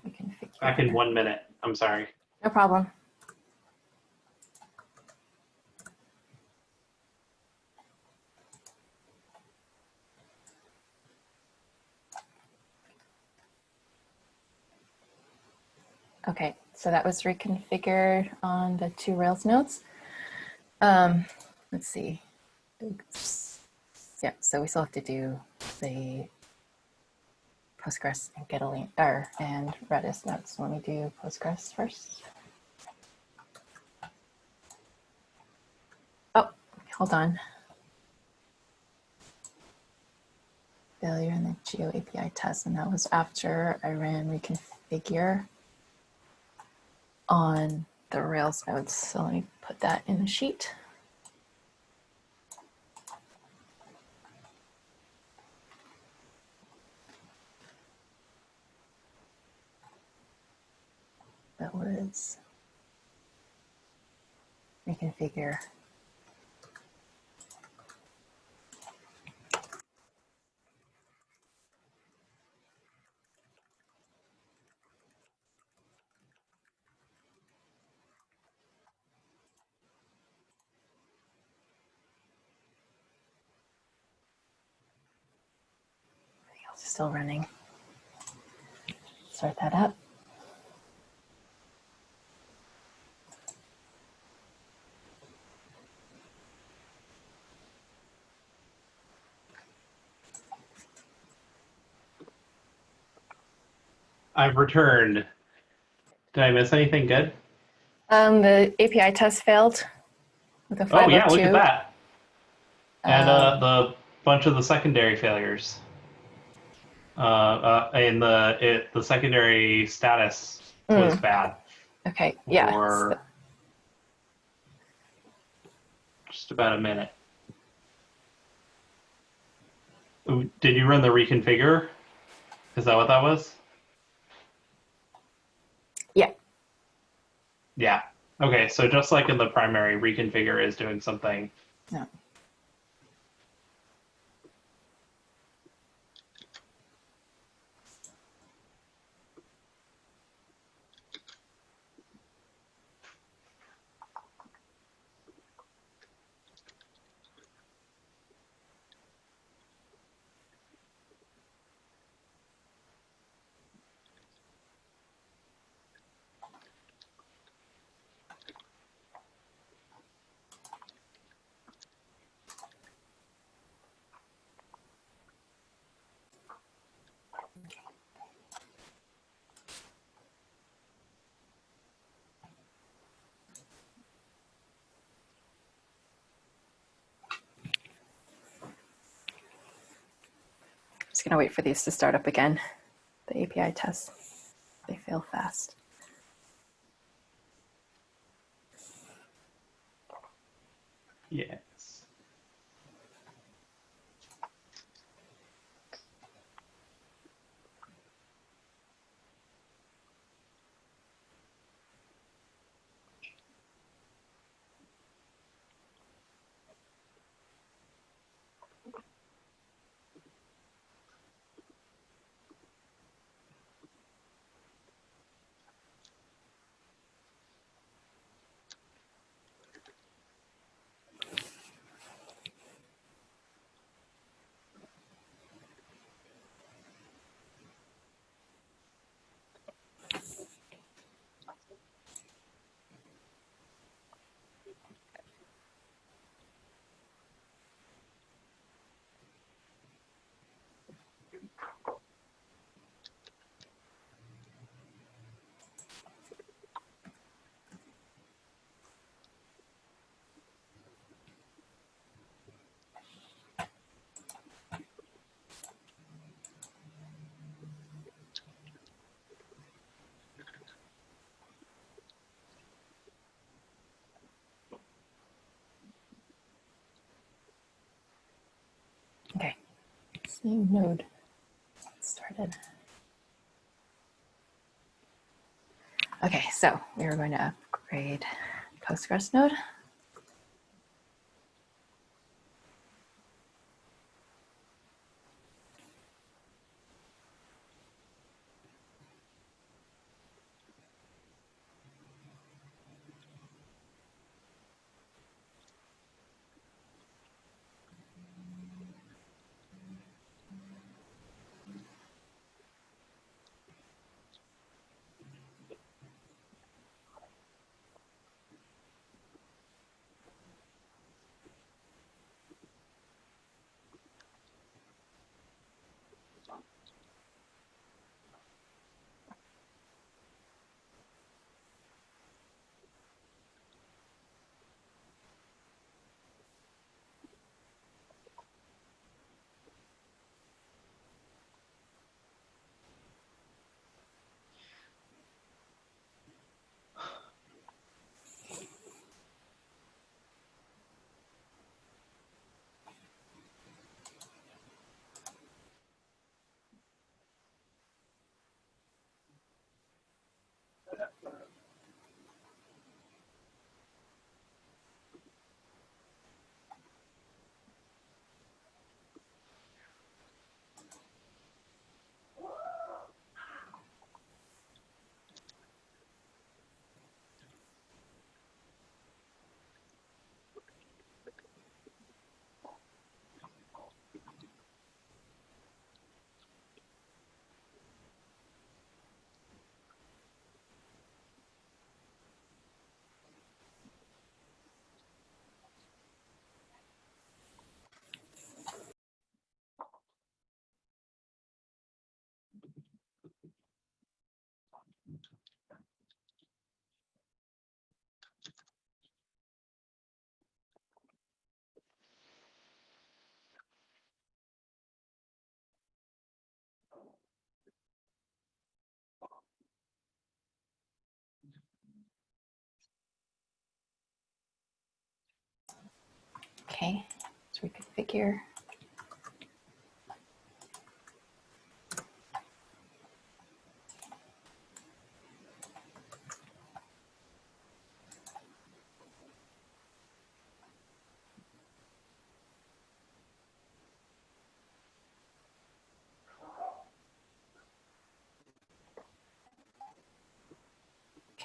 B: We can
A: Back in
B: figure.
A: 1 minute. I'm sorry.
B: No problem. Okay, so that was reconfigured on the two Rails nodes. Let's see. Oops. Yeah, so we still have to do the Postgres and and Redis nodes. Let me do Postgres first. Oh, hold on. Failure in the Geo API test, and that was after I ran reconfigure on the Rails nodes. So let me put that in the sheet. That was reconfigure. It's still running. Start that up.
A: I've returned. Did I miss anything good?
B: The API test failed with a
A: Oh, yeah, look at
B: 502.
A: that. And the bunch of the secondary failures. And the secondary status was bad
B: Okay, yeah. So,
A: for just about a minute. Did you run the reconfigure? Is that what that was?
B: Yeah.
A: Yeah. Okay, so just like in the primary, reconfigure is doing something.
B: No. Just gonna wait for these to start up again. The API tests, they fail fast.
A: Yes.
B: Okay, same node started. Okay, so we are going to upgrade Postgres node. Okay, let's reconfigure.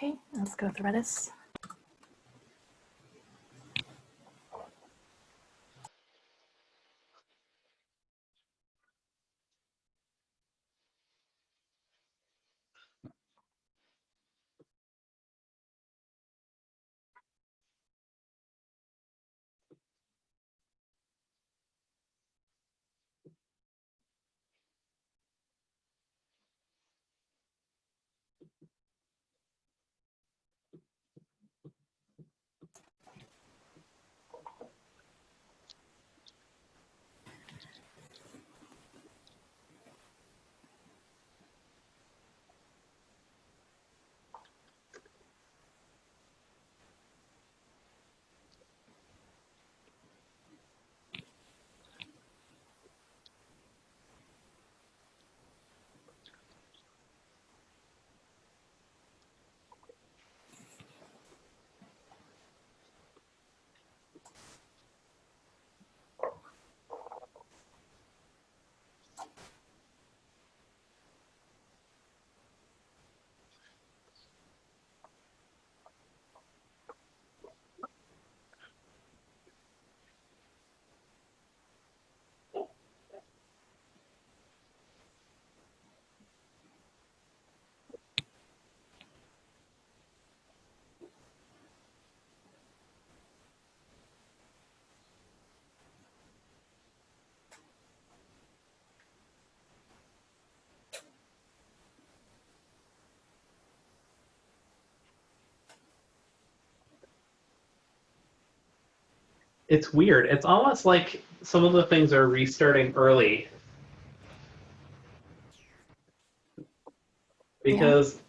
B: Okay, let's go with Redis.
A: It's weird. It's almost like some of the things are restarting early
B: Yeah.
A: because,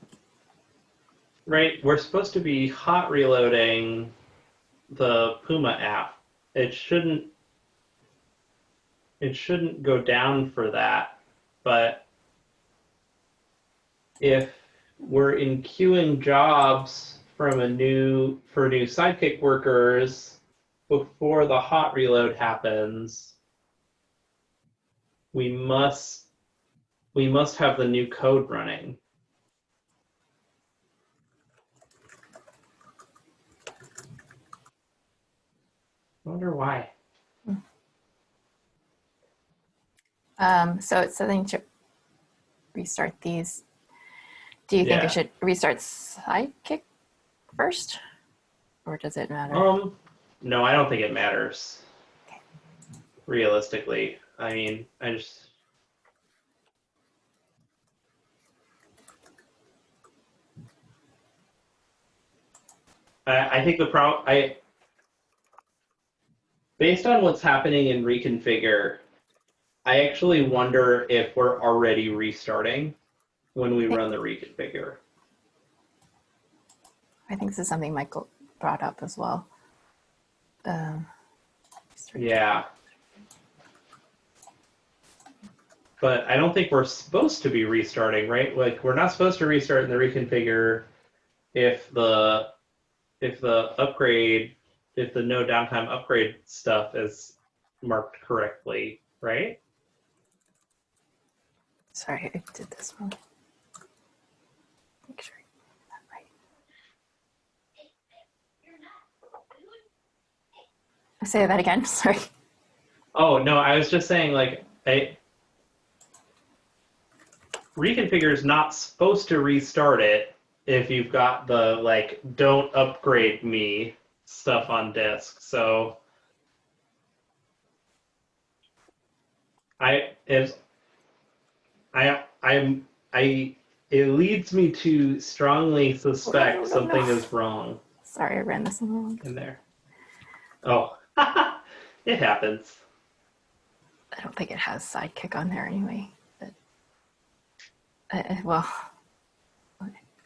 A: right, we're supposed to be hot reloading the Puma app. It shouldn't it shouldn't go down for that. But if we're in queuing jobs from for new Sidekick workers before the hot reload happens, we must have the new code running. I wonder why.
B: So it's something to restart these. Do you think I
A: Yeah.
B: should restart Sidekick first? Or does it matter?
A: No, I don't think it matters. Realistically, I mean, I think based on what's happening in reconfigure, I actually wonder if we're already restarting when we run the reconfigure.
B: I think this is something Michael brought up as well.
A: Yeah. But I don't think we're supposed to be restarting, right? Like we're not supposed to restart in the reconfigure if the upgrade, if the no downtime upgrade stuff is marked correctly, right?
B: Sorry, I did this wrong. Make sure I did that right. Say that again. Sorry.
A: Oh no, I was just saying like reconfigure is not supposed to restart it if you've got the like don't upgrade me stuff on disk. So I is I it leads me to strongly suspect something is wrong
B: Sorry, I ran this one wrong.
A: in there. Oh, it happens.
B: I don't think it has Sidekick on there anyway. But well,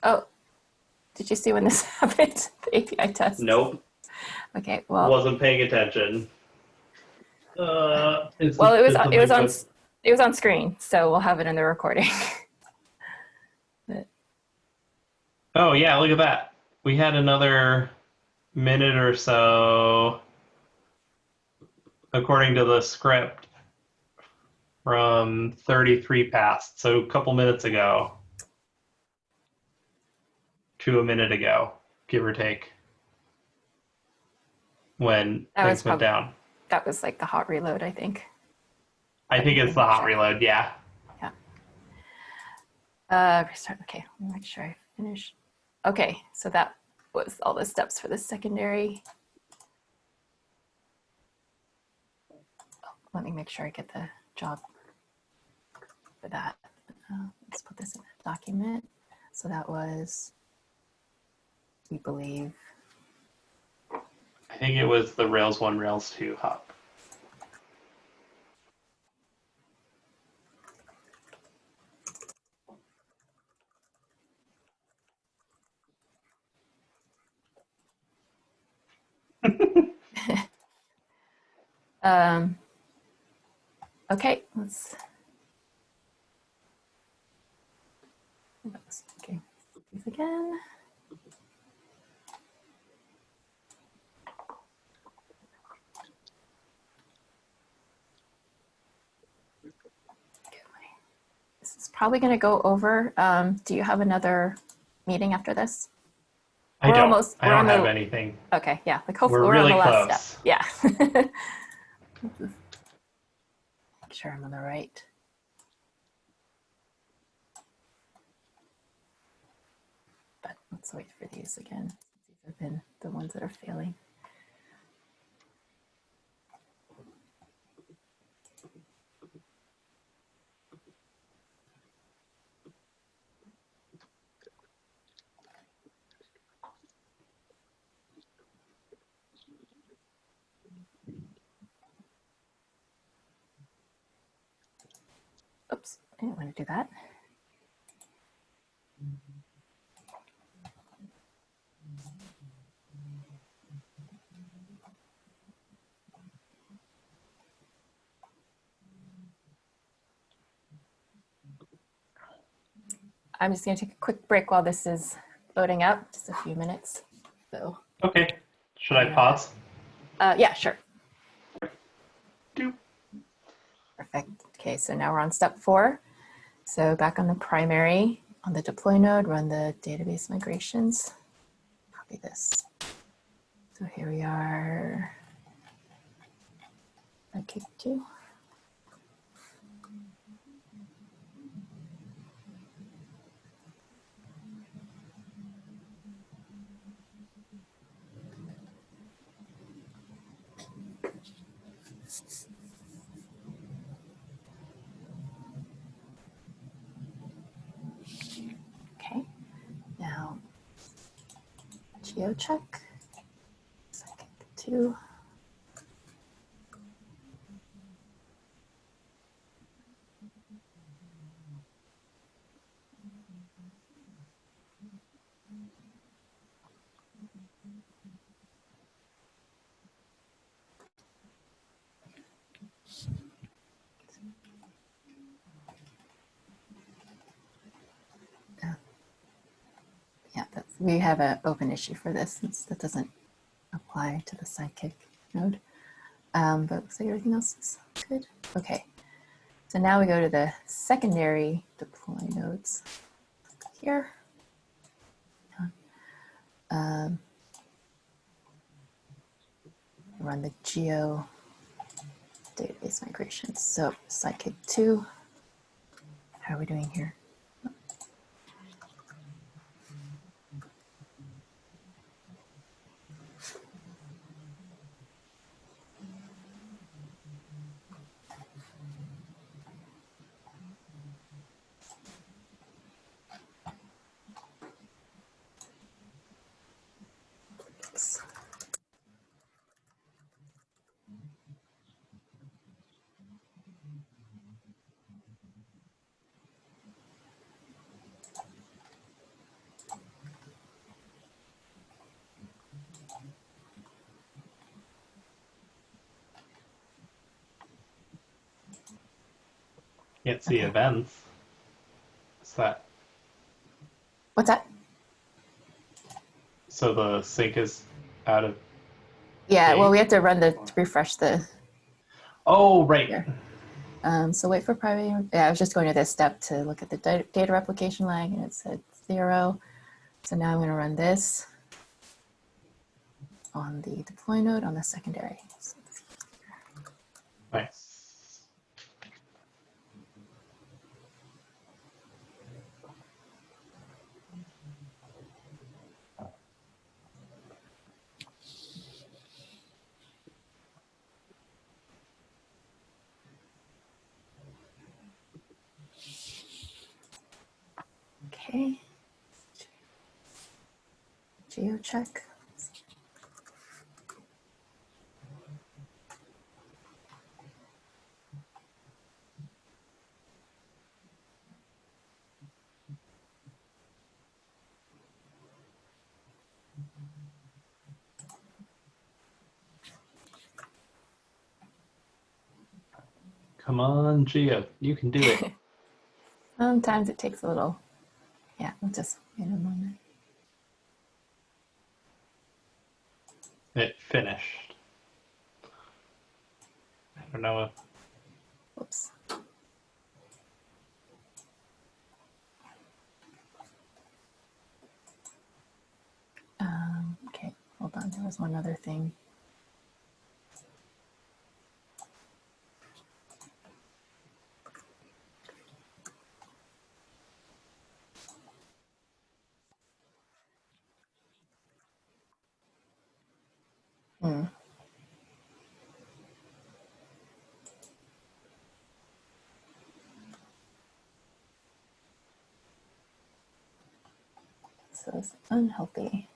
B: oh, did you see when this happened? The API test.
A: Nope.
B: Okay, well,
A: Wasn't paying attention.
B: well, it was on screen, so we'll have it in the recording. But,
A: oh yeah, look at that. We had another minute or so, according to the script, from 33 past, so a couple minutes ago. to a minute ago, give or take, when
B: That was
A: things went
B: probably,
A: down.
B: that was like the hot reload, I think.
A: I think
B: Let
A: it's
B: me
A: the hot
B: check.
A: reload, yeah.
B: Yeah. Restart. Okay, let me make sure I finish. Okay, so that was all the steps for the secondary. Oh, let me make sure I get the job for that. Let's put this in a document. So that was, we believe,
A: I think it was the Rails 1, Rails 2 hop.
B: okay, let's, okay, these again. This is probably going to go over. Do you have another meeting after this?
A: I
B: We're
A: don't.
B: almost,
A: I
B: we're
A: don't
B: on
A: have
B: the,
A: anything.
B: okay, yeah, like
A: We're
B: hopefully we're on the
A: really
B: last step.
A: close.
B: Yeah. Make sure I'm on the right. But let's wait for these again. These have been the ones that are failing. Oops, I didn't want to do that. I'm just going to take a quick break while this is loading up, just a few minutes. So,
A: Okay. Should I pause?
B: yeah, sure.
A: Doop.
B: Perfect. Okay, so now we're on step 4. So back on the primary, on the deploy node, run the database migrations. Copy this. So here we are. Okay, 2. Okay, now geo check. Second 2. Yeah, we have an open issue for this since that doesn't apply to the sidekick node. But it looks like everything else is good. Okay, so now we go to the secondary deploy nodes here. Run the geo database migration. So sidekick 2, how are we doing here?
A: Can't see events. What's that?
B: What's that?
A: So the sync is out of
B: Yeah, well,
A: date?
B: we have to run the refresh the.
A: Oh, right.
B: Here. So wait for private. Yeah, I was just going to this step to look at the data replication lag, and it said 0. So now I'm going to run this on the deploy node on the secondary.
A: Nice.
B: Okay. Geo check.
A: Come on, Geo, you can do it.
B: Sometimes it takes a little. Yeah, we'll just wait a moment.
A: It finished. I don't know if
B: Whoops. Okay, hold on. There was one other thing. So it's unhealthy.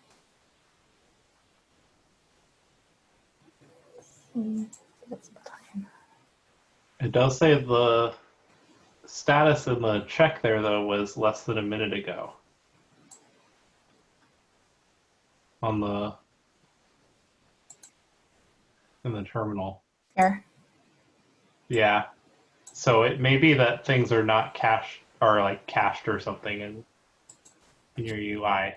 B: That's time.
A: it does say the status in the check there though was less than a minute ago on the in the terminal.
B: Here.
A: Yeah. So it may be that things are not cached or like cached or something in your UI.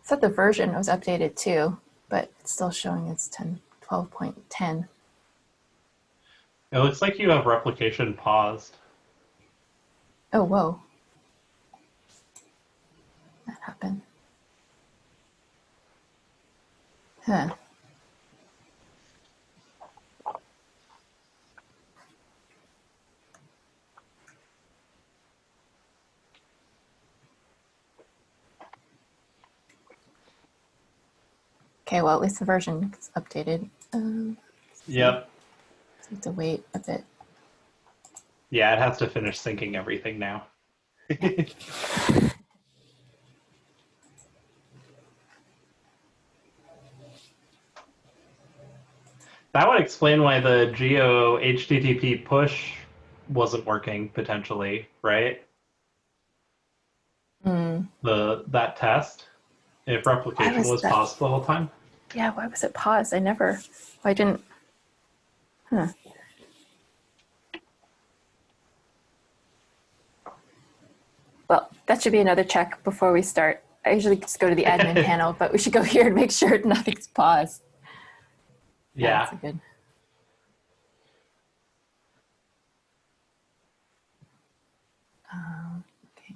B: Said the version was updated too, but it's still showing it's 12.10.
A: It looks like you have replication paused.
B: Oh, whoa. That happened. Huh. Okay, well, at least the version is updated.
A: Yep.
B: So we have to wait a bit.
A: Yeah, it has to finish syncing everything now. That would explain why the Geo HTTP push wasn't working potentially, right? That test, if
B: Why
A: replication
B: was
A: was
B: that?
A: paused the whole time.
B: Yeah, why was it paused? I didn't. Huh. Well, that should be another check before we start. I usually just go to the admin panel, but we should go here and make sure nothing's paused. Yeah,
A: Yeah.
B: that's a good. Okay.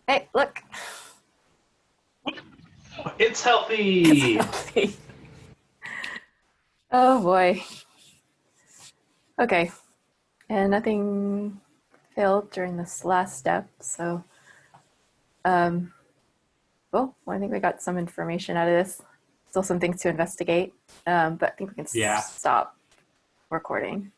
B: Hey, look.
A: It's
B: It's
A: healthy.
B: healthy. Oh boy. Okay. And nothing failed during this last step. So, well, I think we got some information out of this. Still some things to investigate, but I think we can
A: Yeah.
B: stop recording.